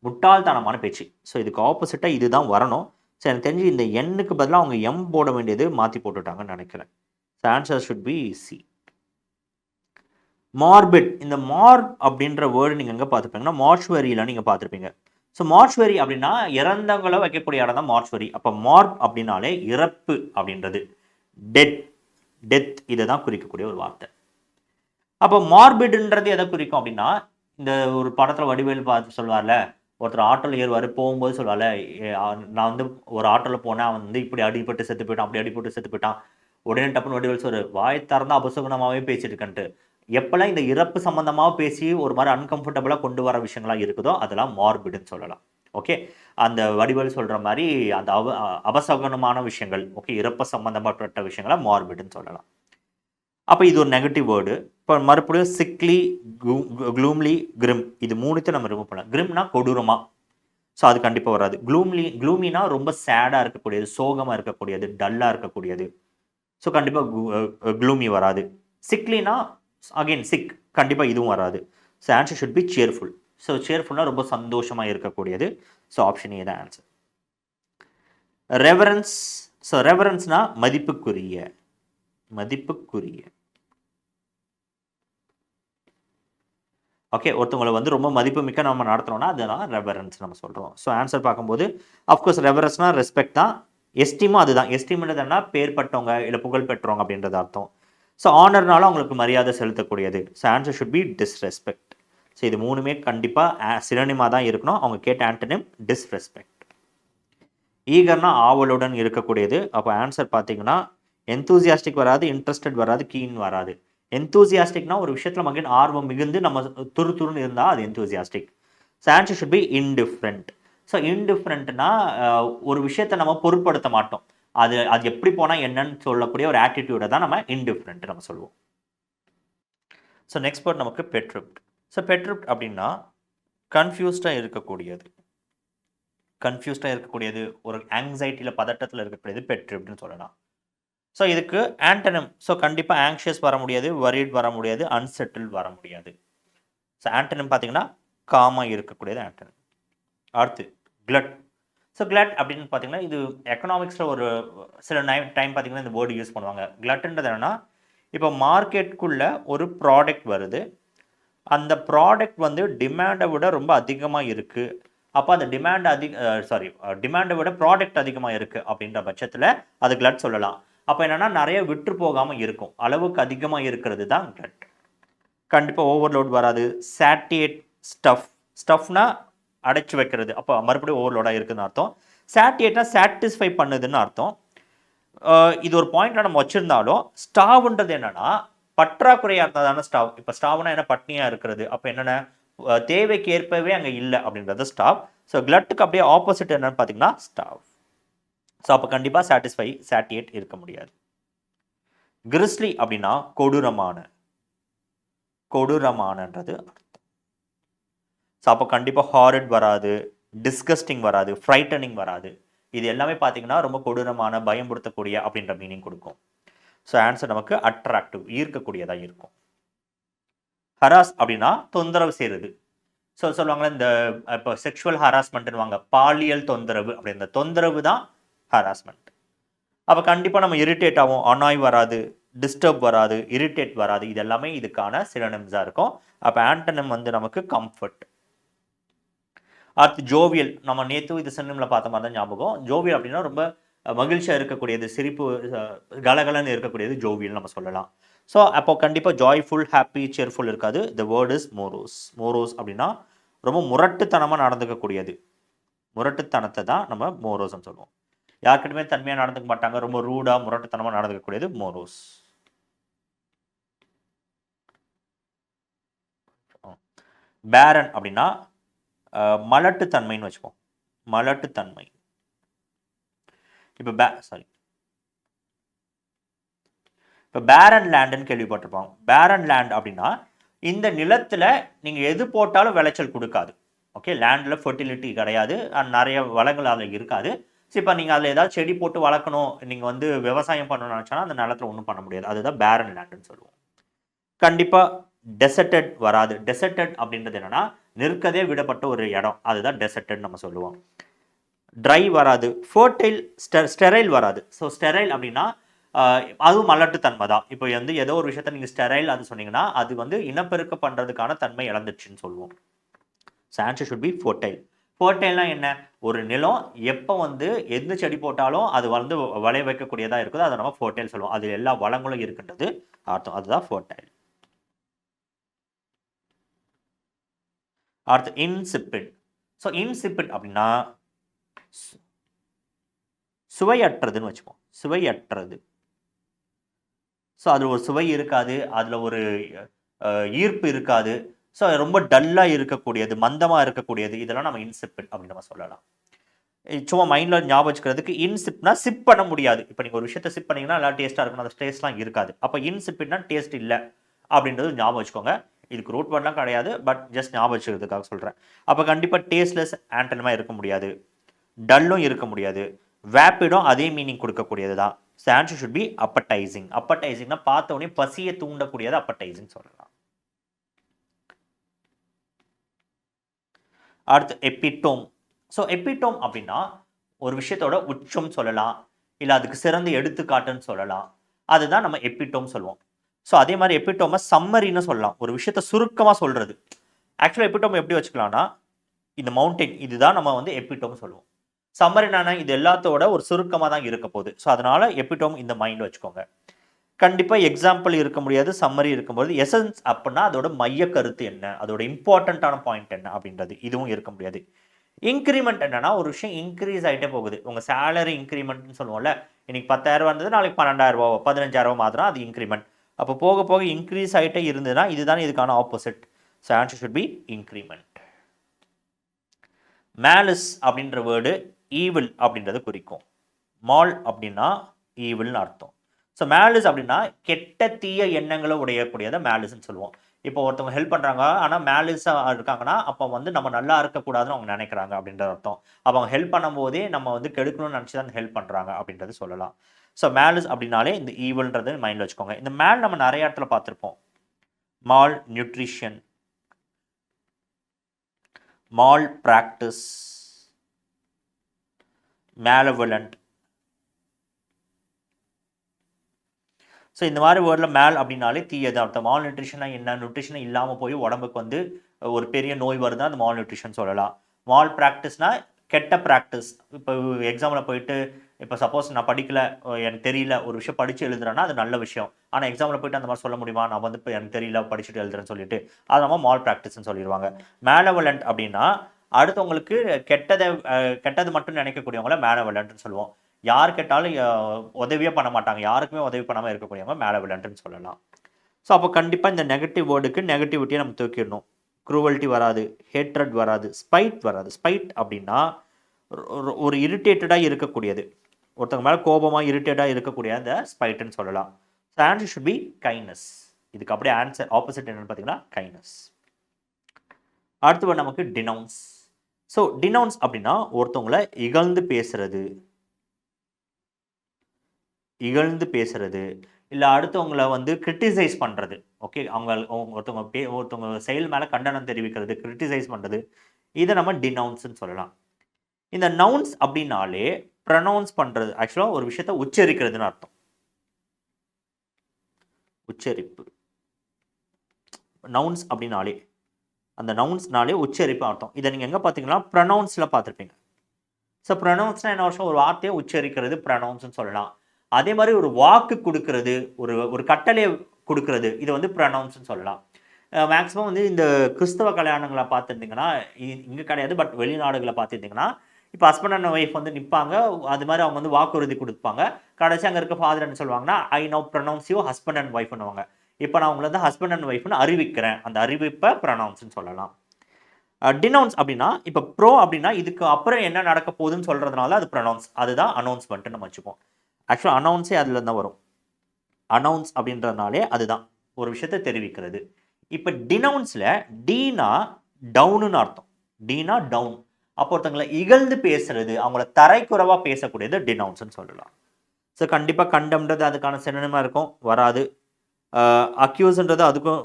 முட்டாள்தனமான பேச்சு. ஸோ இதுக்கு ஆப்போசிட்டாக இதுதான் வரணும். ஸோ எனக்கு தெரிஞ்சு இந்த எண்ணுக்கு பதிலாக அவங்க எம் போட வேண்டியது மாற்றி போட்டுட்டாங்கன்னு நினைக்கிறேன். So answer should B C. மார்பிட். இந்த மார்ப் அப்படின்ற வேர்டு நீங்கள் எங்கே பார்த்துருப்பீங்கன்னா மார்ச்சுவரியில் நீங்கள் பார்த்துருப்பீங்க. ஸோ மார்ச்சுவரி அப்படின்னா இறந்தவங்களை வைக்கக்கூடிய இடம் தான் மார்ச்சுவரி. அப்போ மார்ப் அப்படின்னாலே இறப்பு அப்படின்றது, டெத் இதை தான் குறிக்கக்கூடிய ஒரு வார்த்தை. அப்போ மார்பிட்ன்றது எதை குறிக்கும் அப்படின்னா, இந்த ஒரு படத்தில் வடிவேல் பார்த்து சொல்லுவார்ல, ஒருத்தர் ஆட்டோவில் ஏறுவார், போகும்போது சொல்லுவார்ல, நான் வந்து ஒரு ஆட்டோவில் போனேன், அவன் வந்து இப்படி அடிபட்டு செத்து போயிட்டான், அப்படி அடிபட்டு செத்து போயிட்டான். உடனே டப்புன்னு வடிவேல் சொல்றாரு, வாய் திறந்தா அபசகுணமாகவே பேசிட்டு இருக்கன்ட்டு. எப்பெல்லாம் இந்த இறப்பு சம்பந்தமாக பேசி ஒரு மாதிரி அன்கம்ஃபர்டபுளாக கொண்டு வர விஷயங்களாக இருக்குதோ அதெல்லாம் மார்பிடுன்னு சொல்லலாம். ஓகே, அந்த வடிவேல் சொல்கிற மாதிரி அந்த அபசகுணமான விஷயங்கள், ஓகே, இறப்பு சம்பந்தப்பட்ட விஷயங்களை மார்பிடுன்னு சொல்லலாம். அப்போ இது ஒரு நெகட்டிவ் வேர்டு. இப்போ மறுபடியும் சிக்லி, க்ளூம்லி, கிரிம், இது மூணுத்தையும் நம்ம ரிமூவ் பண்ணலாம். கிரிம்னா கொடூரமா, ஸோ அது கண்டிப்பாக வராது. க்ளூமினா ரொம்ப சேடாக இருக்கக்கூடியது, சோகமாக இருக்கக்கூடியது, டல்லாக இருக்கக்கூடியது, ஸோ கண்டிப்பாக க்ளூமி வராது. சிக்லினா அகெயின் சிக், கண்டிப்பாக இதுவும் வராது. So answer should be cheerful. So சேர்ஃபுல்னா ரொம்ப சந்தோஷமாக இருக்கக்கூடியது. ஸோ ஆப்ஷன் ஏ தான் ஆன்சர். ரெவரன்ஸ். ஸோ ரெவரன்ஸ்னா மதிப்புக்குரிய, மதிப்புக்குரிய. ஓகே, ஒருத்தவங்களை வந்து ரொம்ப மதிப்புமிக்க நம்ம நடத்துகிறோம்னா அதுதான் ரெவரன்ஸ் நம்ம சொல்கிறோம். ஸோ ஆன்சர் பார்க்கும்போது அஃப்கோர்ஸ் ரெவரன்ஸ்னால் ரெஸ்பெக்ட் தான். எஸ்டீமும் அதுதான். எஸ்டீம்ன்றதுனா பேர் பட்டவங்க இல்லை புகழ் பெற்றவங்க அப்படின்றது அர்த்தம். ஸோ ஆனர்னாலும் அவங்களுக்கு மரியாதை செலுத்தக்கூடியது. So answer should be disrespect. So இது மூணுமே கண்டிப்பாக சினோனிமாக தான் இருக்கணும். அவங்க கேட்ட ஆன்டனிம் டிஸ்ரெஸ்பெக்ட். ஈகர்னா ஆவலுடன் இருக்கக்கூடியது. அப்போ ஆன்சர் பார்த்தீங்கன்னா என்தூசியாஸ்டிக் வராது, இன்ட்ரெஸ்டட் வராது, கீன் வராது. என்தூசியாஸ்டிக்னா ஒரு விஷயத்தில் மகிழ் ஆர்வம் மிகுந்து நம்ம துருன்னு இருந்தால் அது enthusiastic. So answer should be indifferent. So இன்டிஃப்ரெண்ட்னா ஒரு விஷயத்தை நம்ம பொருட்படுத்த மாட்டோம், அது எப்படி போனால் என்னன்னு சொல்லக்கூடிய ஒரு ஆட்டிடியூடை தான் நம்ம இன்டிஃப்ரெண்ட் நம்ம சொல்லுவோம். ஸோ நெக்ஸ்ட் பார்ட் நமக்கு பெட்ரிப்ட். ஸோ பெட்ரிப்ட் அப்படின்னா கன்ஃபியூஸ்டாக இருக்கக்கூடியது, ஒரு ஆங்ஸைட்டியில் பதட்டத்தில் இருக்கக்கூடியது பெட்ரிப்ட்னு சொல்லலாம். ஸோ இதுக்கு ஆண்டனம், ஸோ கண்டிப்பாக ஆங்ஷியஸ் வர முடியாது, வரிட் வர முடியாது, அன்செட்டில் வர முடியாது. ஸோ ஆண்டனம் பார்த்தீங்கன்னா காமாக இருக்கக்கூடியது ஆண்டனம். அடுத்து கிளட். ஸோ கிளட் அப்படின்னு பார்த்தீங்கன்னா இது எக்கனாமிக்ஸில் ஒரு சில டைம் பார்த்தீங்கன்னா இந்த வேர்டு யூஸ் பண்ணுவாங்க. கிளட்டுன்றது என்னென்னா, இப்போ மார்க்கெட்டுக்குள்ளே ஒரு ப்ராடக்ட் வருது, அந்த ப்ராடக்ட் வந்து டிமாண்டை விட ரொம்ப அதிகமாக இருக்குது. அப்போ அந்த டிமாண்டை விட ப்ராடக்ட் அதிகமாக இருக்குது அப்படின்ற பட்சத்தில் அது கிளட் சொல்லலாம். அப்போ என்னென்னா நிறைய விற்று போகாமல் இருக்கும், அளவுக்கு அதிகமாக இருக்கிறது தான் கிளட். கண்டிப்பாக ஓவர்லோட் வராது. சாட்டியேட் ஸ்டஃப்னா அடைச்சி வைக்கிறது, அப்போ மறுபடியும் ஓவர்லோடாக இருக்குதுன்னு அர்த்தம். சாட்டியேட்னா சாட்டிஸ்ஃபை பண்ணுதுன்னு அர்த்தம். இது ஒரு பாயிண்ட்ல நம்ம வச்சுருந்தாலும் ஸ்டாவ்ன்றது என்னென்னா பற்றாக்குறையாக இருந்தால் தானே ஸ்டாவ். இப்போ ஸ்டாவ்னா என்ன, பட்னியாக இருக்கிறது. அப்போ என்னென்ன தேவைக்கு ஏற்பவே அங்கே இல்லை அப்படின்றது ஸ்டாவ். ஸோ கிளட்டுக்கு அப்படியே ஆப்போசிட் என்னன்னு பார்த்தீங்கன்னா ஸ்டாவ். ஸோ அப்போ கண்டிப்பாக சாட்டியேட் இருக்க முடியாது. கிறிஸ்லி அப்படின்னா கொடூரமானன்றது அர்த்தம். ஸோ அப்போ கண்டிப்பாக ஹாரிட் வராது, டிஸ்கஸ்டிங் வராது, ஃப்ரைட்டனிங் வராது. இது எல்லாமே பார்த்தீங்கன்னா ரொம்ப கொடூரமான, பயம்படுத்தக்கூடிய அப்படின்ற மீனிங் கொடுக்கும். ஸோ ஆன்சர் நமக்கு அட்ராக்டிவ், ஈர்க்கக்கூடியதாக இருக்கும். ஹராஸ் அப்படின்னா தொந்தரவு செய்கிறது. ஸோ சொல்லுவாங்களே இந்த இப்போ செக்ஷுவல் ஹராஸ்மெண்ட்னுவாங்க, பாலியல் தொந்தரவு. அப்படி இந்த தொந்தரவு தான் ஹராஸ்மெண்ட். அப்போ கண்டிப்பாக நம்ம இரிட்டேட் ஆகும், அனாய் வராது, டிஸ்டர்ப் வராது, இரிட்டேட் வராது. இது எல்லாமே இதுக்கான சினோனிம்ஸாக இருக்கும். அப்போ ஆண்டனம் வந்து நமக்கு கம்ஃபர்ட். அடுத்து ஜோவியல். நம்ம நேற்று இது சினோனிமில் பார்த்த மாதிரி தான் ஞாபகம். ஜோவியல் அப்படின்னா ரொம்ப மகிழ்ச்சியாக இருக்கக்கூடியது, சிரிப்பு கலகலன்னு இருக்கக்கூடியது ஜோவியல் நம்ம சொல்லலாம். ஸோ அப்போ கண்டிப்பாக ஜாய்ஃபுல், ஹாப்பி, சேர்ஃபுல் இருக்காது. த வேர்ட் இஸ் மோரோஸ் அப்படின்னா ரொம்ப முரட்டுத்தனமாக நடந்துக்கக்கூடியது. முரட்டுத்தனத்தை தான் நம்ம மோரோஸ்ன்னு சொல்லுவோம். யார்கிட்டயுமே தன்மையாக நடந்துக்க மாட்டாங்க, ரொம்ப ரூடாக முரட்டுத்தனமாக நடந்துக்கக்கூடியது மோரோஸ். பேரன் அப்படின்னா மலட்டுத்தன்மைன்னு வச்சுப்போம், மலட்டுத்தன்மை. இப்போ பேரன் லேண்டுன்னு கேள்விப்பட்டிருப்போம். பேரன் லேண்ட் அப்படின்னா இந்த நிலத்தில் நீங்கள் எது போட்டாலும் விளைச்சல் கொடுக்காது. ஓகே, லேண்டில் ஃபர்டிலிட்டி கிடையாது, நிறைய வளங்கள் அதில் இருக்காது. ஸோ இப்போ நீங்கள் அதில் ஏதாவது செடி போட்டு வளர்க்கணும், நீங்கள் வந்து விவசாயம் பண்ணணும்னு நினச்சாலும் அந்த நிலத்தில் ஒன்றும் பண்ண முடியாது. அதுதான் பேரன் லேண்டுன்னு சொல்லுவோம். கண்டிப்பாக டெசர்டட் வராது. டெசர்டட் அப்படின்றது என்னென்னா நிற்கதே விடப்பட்ட ஒரு இடம், அதுதான் டெசர்டட் நம்ம சொல்லுவோம். ட்ரை வராது. ஃபர்டைல், ஸ்டெரைல் வராது. ஸோ ஸ்டெரைல் அப்படின்னா அதுவும் மலட்டுத்தன்மை தான். இப்போ வந்து ஏதோ ஒரு விஷயத்த நீங்கள் ஸ்டெரைல் அது சொன்னீங்கன்னா அது வந்து இனப்பெருக்க பண்ணுறதுக்கான தன்மை இழந்துச்சுன்னு சொல்லுவோம். So answer should be fertile. ஃபர்டைல்னா என்ன, ஒரு நிலம் எப்போ வந்து எந்த செடி போட்டாலும் அது வந்து விளைய வைக்கக்கூடியதாக இருக்குதோ அதை நம்ம ஃபர்டைல் சொல்லுவோம். அது எல்லா வளங்களும் இருக்குன்றது அர்த்தம், அதுதான் ஃபர்டைல். அடுத்து இன்சிப்பிட். ஸோ இன்சிப்பிட் அப்படின்னா சுவையற்றதுன்னு வச்சுப்போம், சுவையற்றது. ஸோ அதில் ஒரு சுவை இருக்காது, அதில் ஒரு ஈர்ப்பு இருக்காது. ஸோ ரொம்ப டல்லாக இருக்கக்கூடியது, மந்தமாக இருக்கக்கூடியது, இதெல்லாம் நம்ம இன்சிப்பிட் அப்படின்னு நம்ம சொல்லலாம். சும்மா மைண்டில் ஞாபகம் வச்சுக்கிறதுக்கு, இன்சிப்னா சிப் பண்ண முடியாது. இப்போ நீங்கள் ஒரு விஷயத்தை சிப் பண்ணிங்கன்னா நல்லா டேஸ்ட்டாக இருக்கணும், அந்த டேஸ்ட்லாம் இருக்காது. அப்போ இன்சிப்பிட்னா டேஸ்ட் இல்லை அப்படின்றது ஞாபகம் வச்சுக்கோங்க. இதுக்கு ரூட் வேர்ட்லாம் கிடையாது, பட் ஜஸ்ட் ஞாபகம் வச்சுக்கிறதுக்காக சொல்கிறேன். அப்போ கண்டிப்பாக டேஸ்ட்லெஸ் ஆண்டனமாக இருக்க முடியாது, டல்லும் இருக்க முடியாது, வேப்பிடும் அதே மீனிங் கொடுக்கக்கூடியது தான். So answer should be appetising. அப்படைசிங்னா பார்த்த உடனே பசியை தூண்டக்கூடியது அப்படைசிங் சொல்லலாம். அடுத்து எபிட்டோம். ஸோ எபிட்டோம் அப்படின்னா ஒரு விஷயத்தோட உச்சம் சொல்லலாம், இல்லை அதுக்கு சிறந்த எடுத்துக்காட்டுன்னு சொல்லலாம். அதுதான் நம்ம எபிட்டோம் சொல்லுவோம். ஸோ அதே மாதிரி எபிட்டோமை சம்மரின்னு சொல்லலாம், ஒரு விஷயத்தை சுருக்கமாக சொல்கிறது. ஆக்சுவலாக எபிட்டோம் எப்படி வச்சுக்கலாம்னா, இந்த மவுண்டெயின் இதுதான் நம்ம வந்து எபிட்டோம் சொல்லுவோம். சம்மரினான இது எல்லாத்தோட ஒரு சுருக்கமாக தான் இருக்க போகுது. ஸோ அதனால் எபிட்டோம் இந்த மைண்ட் வச்சுக்கோங்க. கண்டிப்பாக எக்ஸாம்பிள் இருக்க முடியாது, சம்மரி இருக்கும்போது எசன்ஸ் அப்படின்னா அதோட மைய கருத்து என்ன, அதோட இம்பார்ட்டண்ட்டான பாயிண்ட் என்ன அப்படின்றது இதுவும் இருக்க முடியாது. இன்க்ரிமெண்ட் என்னன்னா ஒரு விஷயம் இன்க்ரீஸ் ஆகிட்டே போகுது. உங்கள் சேலரி இன்க்ரிமெண்ட்னு சொல்லுவோம்ல, இன்னைக்கு 10,000 வந்தது நாளைக்கு 12,000 15,000 மாத்திரம் அது இன்க்ரிமெண்ட். அப்போ போக போக இன்க்ரீஸ் ஆகிட்டே இருந்ததுன்னா இதுதான் இதுக்கான opposite. So answer should B increment. Malice அப்படின்ற வேர்டு ஈவில் அப்படின்றத குறிக்கும். மால் அப்படின்னா ஈவில்னு அர்த்தம். ஸோ மேலிஸ் அப்படின்னா கெட்ட தீய எண்ணங்களை உடையக்கூடியதை மேலிஸ்ன்னு சொல்லுவோம். இப்போ ஒருத்தவங்க ஹெல்ப் பண்ணுறாங்க ஆனால் மேலிஸாக இருக்காங்கன்னா அப்போ வந்து நம்ம நல்லா இருக்கக்கூடாதுன்னு அவங்க நினைக்கிறாங்க அப்படின்ற அர்த்தம். அப்போ அவங்க ஹெல்ப் பண்ணும்போதே நம்ம வந்து கெடுக்கணும்னு நினச்சி தான் ஹெல்ப் பண்ணுறாங்க அப்படின்றது சொல்லலாம். ஸோ மேலிஸ் அப்படின்னாலே இந்த ஈவல்ன்றது மைண்டில் வச்சுக்கோங்க. இந்த மேல் நம்ம நிறைய இடத்துல பார்த்துருப்போம். Malnutrition, malpractice, malevolent. So இந்த மாதிரி வேர்டில் மேல் அப்படின்னாலே தீயது அர்த்தம். மால் நியூட்ரிஷனாக என்ன, நியூட்ரிஷன் இல்லாமல் போய் உடம்புக்கு வந்து ஒரு பெரிய நோய் வருது, அந்த மால் நியூட்ரிஷன் சொல்லலாம். மால் ப்ராக்டிஸ்னால் கெட்ட ப்ராக்டிஸ். இப்போ எக்ஸாமில் போயிட்டு இப்போ சப்போஸ் நான் படிக்கல, எனக்கு தெரியல, ஒரு விஷயம் படித்து எழுதுறேன்னா அது நல்ல விஷயம். ஆனால் எக்ஸாமில் போயிட்டு அந்த மாதிரி சொல்ல முடியுமா, நான் வந்து இப்போ எனக்கு தெரியல படிச்சுட்டு எழுதுறேன்னு சொல்லிட்டு, அது நம்ம மால் ப்ராக்டிஸ்ன்னு சொல்லிடுவாங்க. மேலவலண்ட் அப்படின்னா அடுத்தவங்களுக்கு கெட்டது மட்டும் நினைக்கக்கூடியவங்கள மேலவலண்ட்னு சொல்லுவோம். யார் கேட்டாலும் உதவியே பண்ண மாட்டாங்க, யாருக்குமே உதவி பண்ணாமல் இருக்கக்கூடியவங்க மேலவலண்ட்னு சொல்லலாம். ஸோ அப்போ கண்டிப்பாக இந்த நெகட்டிவ் வேர்டுக்கு நெகட்டிவிட்டியை நம்ம தூக்கிடணும். க்ரூவல்ட்டி வராது, ஹேட்ரட் வராது, ஸ்பைட் வராது. ஸ்பைட் அப்படின்னா ஒரு இரிட்டேட்டடாக இருக்கக்கூடியது, ஒருத்தவங்க மேலே கோபமாக இரிட்டேட்டாக இருக்கக்கூடிய அந்த ஸ்பைட்டுன்னு சொல்லலாம். So answer should B kindness. இதுக்கு அப்படியே ஆன்சர் ஆப்போசிட் என்னன்னு பார்த்தீங்கன்னா கைண்ட்னஸ். அடுத்து நமக்கு டினவுன்ஸ். ஸோ டினவுன்ஸ் அப்படின்னா ஒருத்தவங்களை இகழ்ந்து பேசுறது, இல்லை அடுத்தவங்களை வந்து கிரிட்டிசைஸ் பண்ணுறது. ஓகே, ஒருத்தவங்க செயல் மேலே கண்டனம் தெரிவிக்கிறது, கிரிட்டிசைஸ் பண்ணுறது, இதை நம்ம டினவுன்ஸ்ன்னு சொல்லலாம். இந்த நவுன்ஸ் அப்படின்னாலே ப்ரொனவுன்ஸ் பண்ணுறது, ஆக்சுவலாக ஒரு விஷயத்தை உச்சரிக்கிறதுன்னு அர்த்தம். உச்சரிப்பு. நவுன்ஸ் அப்படின்னாலே அந்த நவுன்ஸ்னாலே உச்சரிப்பு அர்த்தம். இதை நீங்கள் எங்கே பார்த்தீங்கன்னா ப்ரொனவுன்ஸில் பார்த்துருப்பீங்க. ஸோ ப்ரொனவுன்ஸ்னால் என்ன வருஷம், ஒரு வார்த்தையை உச்சரிக்கிறது ப்ரொனவுன்ஸ்னு சொல்லலாம். அதே மாதிரி ஒரு வாக்கு கொடுக்கறது, ஒரு கட்டளையை கொடுக்கறது, இதை வந்து ப்ரொனவுன்ஸ்னு சொல்லலாம். மேக்ஸிமம் வந்து இந்த கிறிஸ்தவ கல்யாணங்களை பார்த்துருந்தீங்கன்னா, இங்கே கிடையாது, பட் வெளிநாடுகளை பார்த்துருந்தீங்கன்னா, இப்போ ஹஸ்பண்ட் அண்ட் ஒய்ஃப் வந்து நிற்பாங்க, அது மாதிரி அவங்க வந்து வாக்குறுதி கொடுப்பாங்க. கடைசி அங்கே இருக்க ஃபாதர் என்ன சொல்லுவாங்கன்னா, I know pronounce you husband and wife பண்ணுவாங்க. இப்போ நான் உங்களை வந்து ஹஸ்பண்ட் அண்ட் ஒய்ஃப்னு அறிவிக்கிறேன், அந்த அறிவிப்பை ப்ரொனவுன்ஸ்னு சொல்லலாம். டினவுன்ஸ் அப்படின்னா இப்போ ப்ரோ அப்படின்னா இதுக்கு அப்புறம் என்ன நடக்க போகுதுன்னு சொல்கிறதுனால அது ப்ரொனவுன்ஸ், அதுதான் அனௌன்ஸ்மெண்ட்டு நம்ம வச்சுப்போம். ஆக்சுவலாக அனௌன்ஸே அதில் தான் வரும். அனௌன்ஸ் அப்படின்றதுனாலே அதுதான் ஒரு விஷயத்தை தெரிவிக்கிறது. இப்போ டினவுன்ஸில் டீனா டவுனுன்னு அர்த்தம். டீனா டவுன். அப்போ ஒருத்தவங்களை இகழ்ந்து பேசுறது, அவங்கள தரைக்குறைவாக பேசக்கூடியது டினவுன்ஸ்ன்னு சொல்லலாம். ஸோ கண்டிப்பாக கண்டம்ன்றது அதுக்கான சினோனிமா இருக்கும், வராது. அக்யூஸ்ன்றது அதுக்கும்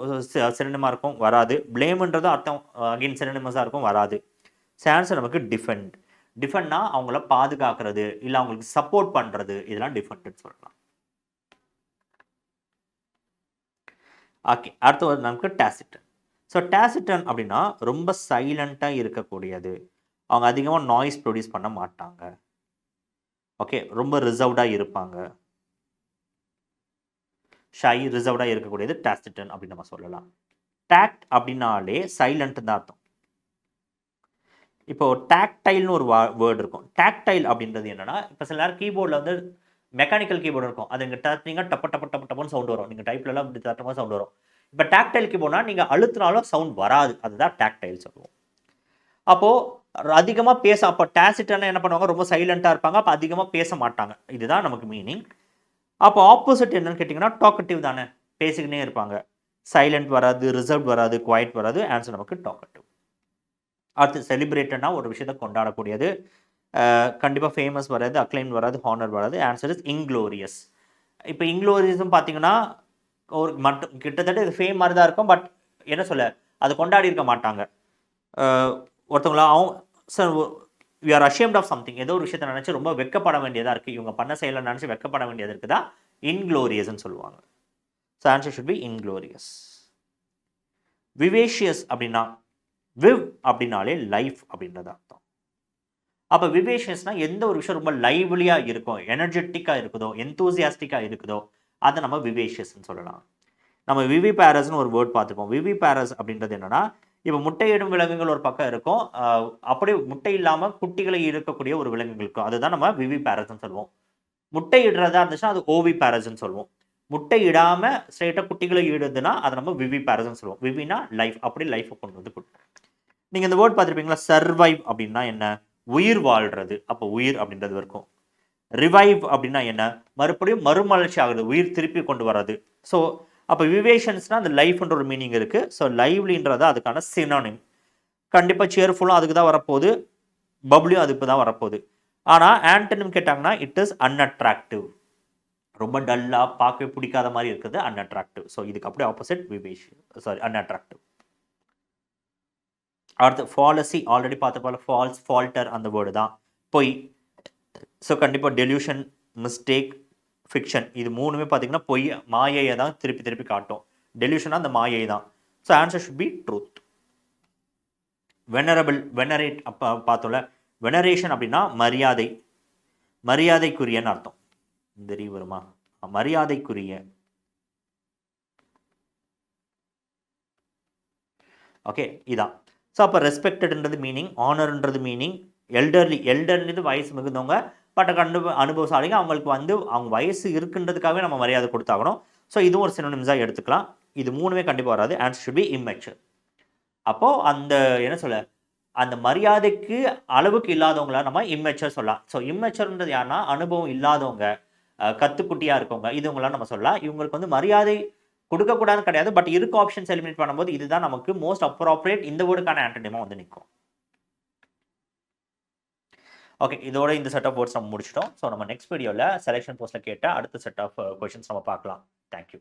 சினோனிமா இருக்கும், வராது. பிளேம்ன்றது அர்த்தம் அகைன் சினோனிமஸாக இருக்கும், வராது. ஆன்சர் நமக்கு டிஃபெண்ட். டிஃபெண்ட்னா அவங்கள பாதுகாக்கிறது, இல்லை அவங்களுக்கு சப்போர்ட் பண்ணுறது, இதெல்லாம் டிஃபெண்ட்னு சொல்லலாம். ஓகே, அடுத்து நமக்கு டாசிட்டன். ஸோ டாசிட்டன் அப்படின்னா ரொம்ப சைலண்ட்டாக இருக்கக்கூடியது, அவங்க அதிகமாக நாய்ஸ் ப்ரொடியூஸ் பண்ண மாட்டாங்க. ஓகே, ரொம்ப ரிசர்வ்டாக இருப்பாங்க. ஷை, ரிசர்வ்டாக இருக்கக்கூடியது டாசிட்டன் அப்படின்னு நம்ம சொல்லலாம். டாக்ட் அப்படின்னாலே சைலண்ட் தான் அர்த்தம். இப்போ டாக்டைல்னு ஒரு வேர்டு இருக்கும். டாக்டைல் அப்படின்றது என்னன்னா, இப்போ சில நேரம் கீபோர்டில் வந்து மெக்கானிக்கல் கீபோர்டு இருக்கும், அது நீங்கள் தட்டினீங்க டப்ப டப்ப டப்ப டப்புன்னு சவுண்ட் வரும், நீங்கள் டைப்லலாம் இப்படி தட்டும்போது சவுண்ட் வரும். இப்போ டாக்டைல் கீபோர்ட்னா நீங்கள் அழுத்தினாலும் சவுண்ட் வராது, அதுதான் டாக்டைல் சொல்லுவோம். அப்போது அதிகமாக அப்போ டாசிட்டன்னா என்ன பண்ணுவாங்க, ரொம்ப சைலண்ட்டாக இருப்பாங்க, அப்போ அதிகமாக பேச மாட்டாங்க, இதுதான் நமக்கு மீனிங். அப்போ ஆப்போசிட் என்னன்னு கேட்டிங்கன்னா டாக்கட்டிவ் தானே, பேசிக்கினே இருப்பாங்க. சைலண்ட் வராது, ரிசர்வ் வராது, குவைட் வராது. ஆன்சர் நமக்கு டாக்கட்டிவ். அடுத்து செலிப்ரேட்டட்னா ஒரு விஷயத்தை கொண்டாடக்கூடியது, கண்டிப்பாக ஃபேமஸ் வராது, அக்ளைம் வராது, ஹானர் வராது. Answer is Inglourious. இப்போ இன்க்ளோரியஸும் பார்த்தீங்கன்னா ஒரு கிட்டத்தட்ட இது ஃபேம் மாதிரி தான் இருக்கும், பட் என்ன சொல்ல, அது கொண்டாடி இருக்க மாட்டாங்க. ஒருத்தவங்கள we are ashamed of something, ஏதோ ஒரு விஷயத்தை நினச்சி ரொம்ப வெக்கப்பட வேண்டியதாக இருக்குது, இவங்க பண்ண செயலை நினச்சி வெக்கப்பட வேண்டியது இருக்குதா, இன்க்ளோரியஸ்ன்னு சொல்லுவாங்க. So answer should be inglorious. Vivacious அப்படின்னா, விவ் அப்படின்னாலே லைஃப் அப்படின்றது அர்த்தம். அப்போ விவேஷியஸ்னால் எந்த ஒரு விஷயம் ரொம்ப லைவ்லியாக இருக்கும், எனர்ஜெட்டிக்காக இருக்குதோ, எந்தூசியாஸ்டிக்காக இருக்குதோ, அதை நம்ம விவேஷியஸ்ன்னு சொல்லலாம். நம்ம விவி பேரஸ்னு ஒரு வேர்ட் பார்த்துருப்போம். விவி பேரஸ் அப்படின்றது என்னென்னா, இப்போ முட்டையிடும் விலங்குகள் ஒரு பக்கம் இருக்கும், அப்படியே முட்டை இல்லாமல் குட்டிகளை இருக்கக்கூடிய ஒரு விலங்குகள் இருக்கும், அதுதான் நம்ம விவி பேரஸ்ன்னு சொல்லுவோம். முட்டை இடுறதா இருந்துச்சுன்னா அது ஓவி பேரஸ்ன்னு சொல்லுவோம். முட்டை இடாமல் ஸ்ட்ரெயிட்டாக குட்டிகளை இடுதுன்னா அதை நம்ம விவி பேரஸ்ன்னு சொல்லுவோம். விவினா லைஃப், அப்படி லைஃப்பை கொண்டு வந்து கொடுப்போம். நீங்கள் இந்த வேர்ட் பார்த்துருப்பீங்களா, சர்வைவ் அப்படின்னா என்ன, உயிர் வாழ்கிறது, அப்போ உயிர் அப்படின்றது இருக்கும். ரிவைவ் அப்படின்னா என்ன, மறுபடியும் மறுமலர்ச்சி ஆகுது, உயிர் திருப்பி கொண்டு வர்றது. ஸோ அப்போ விவேஷன்ஸ்னால் அந்த லைஃப்ன்ற ஒரு மீனிங் இருக்குது. ஸோ லைவ்லின்றது அதுக்கான சினானிம். கண்டிப்பாக சியர்ஃபுல்லாக அதுக்கு தான் வரப்போகுது, பப்ளியும் அதுக்கு தான் வரப்போகுது. ஆனால் ஆன்டனிம் கேட்டாங்கன்னா இட் இஸ் அன்அட்ராக்டிவ். ரொம்ப டல்லாக பார்க்கவே பிடிக்காத மாதிரி இருக்குது அன்அட்ராக்டிவ். ஸோ இதுக்கு அப்படியே ஆப்போசிட் அன்அட்ராக்டிவ். அடுத்து ஃபாலசி, ஆல்ரெடி பார்த்த போல ஃபால்ஸ், ஃபால்டர் அந்த வேர்டு தான், பொய். ஸோ கண்டிப்பாக டெலியூஷன், மிஸ்டேக், ஃபிக்ஷன் இது மூணுமே பார்த்தீங்கன்னா பொய், மாயையை தான் திருப்பி திருப்பி காட்டும். டெலியூஷனாக அந்த மாயை தான். So answer should be truth. Venerable, venerate அப்போ பார்த்தோம்ல, வெனரேஷன் அப்படின்னா மரியாதை, மரியாதைக்குரியன்னு அர்த்தம். தெரிய வருமா? மரியாதைக்குரிய. ஓகே, இதான். ஸோ அப்போ ரெஸ்பெக்டட்ன்றது மீனிங், ஆனர்ன்றது மீனிங், எல்டர்லி வயசு மிகுந்தவங்க பட் அனுபவசாலிங்க, அவங்களுக்கு வந்து அவங்க வயசு இருக்குன்றதுக்காகவே நம்ம மரியாதை கொடுத்தாகணும். ஸோ இதுவும் ஒரு சினோனிம்ஸாக எடுத்துக்கலாம். இது மூணுமே கண்டிப்பாக வராது. Answer should B immature. அப்போது அந்த என்ன சொல்ல, அந்த மரியாதைக்கு அளவுக்கு இல்லாதவங்கள நம்ம இம்மெச்சூர் சொல்லலாம். ஸோ இம்மெச்சூர்ன்றது யாருன்னா அனுபவம் இல்லாதவங்க, கத்துக்குட்டியாக இருக்கவங்க, இதுவங்களாம் நம்ம சொல்லலாம். இவங்களுக்கு வந்து மரியாதை கொடுக்கக்கூடாதுன்னு கிடையாது, பட் இருக்க ஆப்ஷன்ஸ் எலிமினேட் பண்ணும்போது இதுதான் நமக்கு மோஸ்ட் அப்ராப்ரியேட் இந்த வேர்டுக்கான ஆன்டனிமாக வந்து நிற்கும். ஓகே, இதோட இந்த செட் ஆஃப் வேர்ட்ஸ் நம்ம முடிச்சிட்டோம். ஸோ நம்ம நெக்ஸ்ட் வீடியோவில் செலெக்ஷன் போஸ்ட்டில் கேட்ட அடுத்த செட் ஆஃப் கொஷின்ஸ் நம்ம பார்க்கலாம். தேங்க்யூ.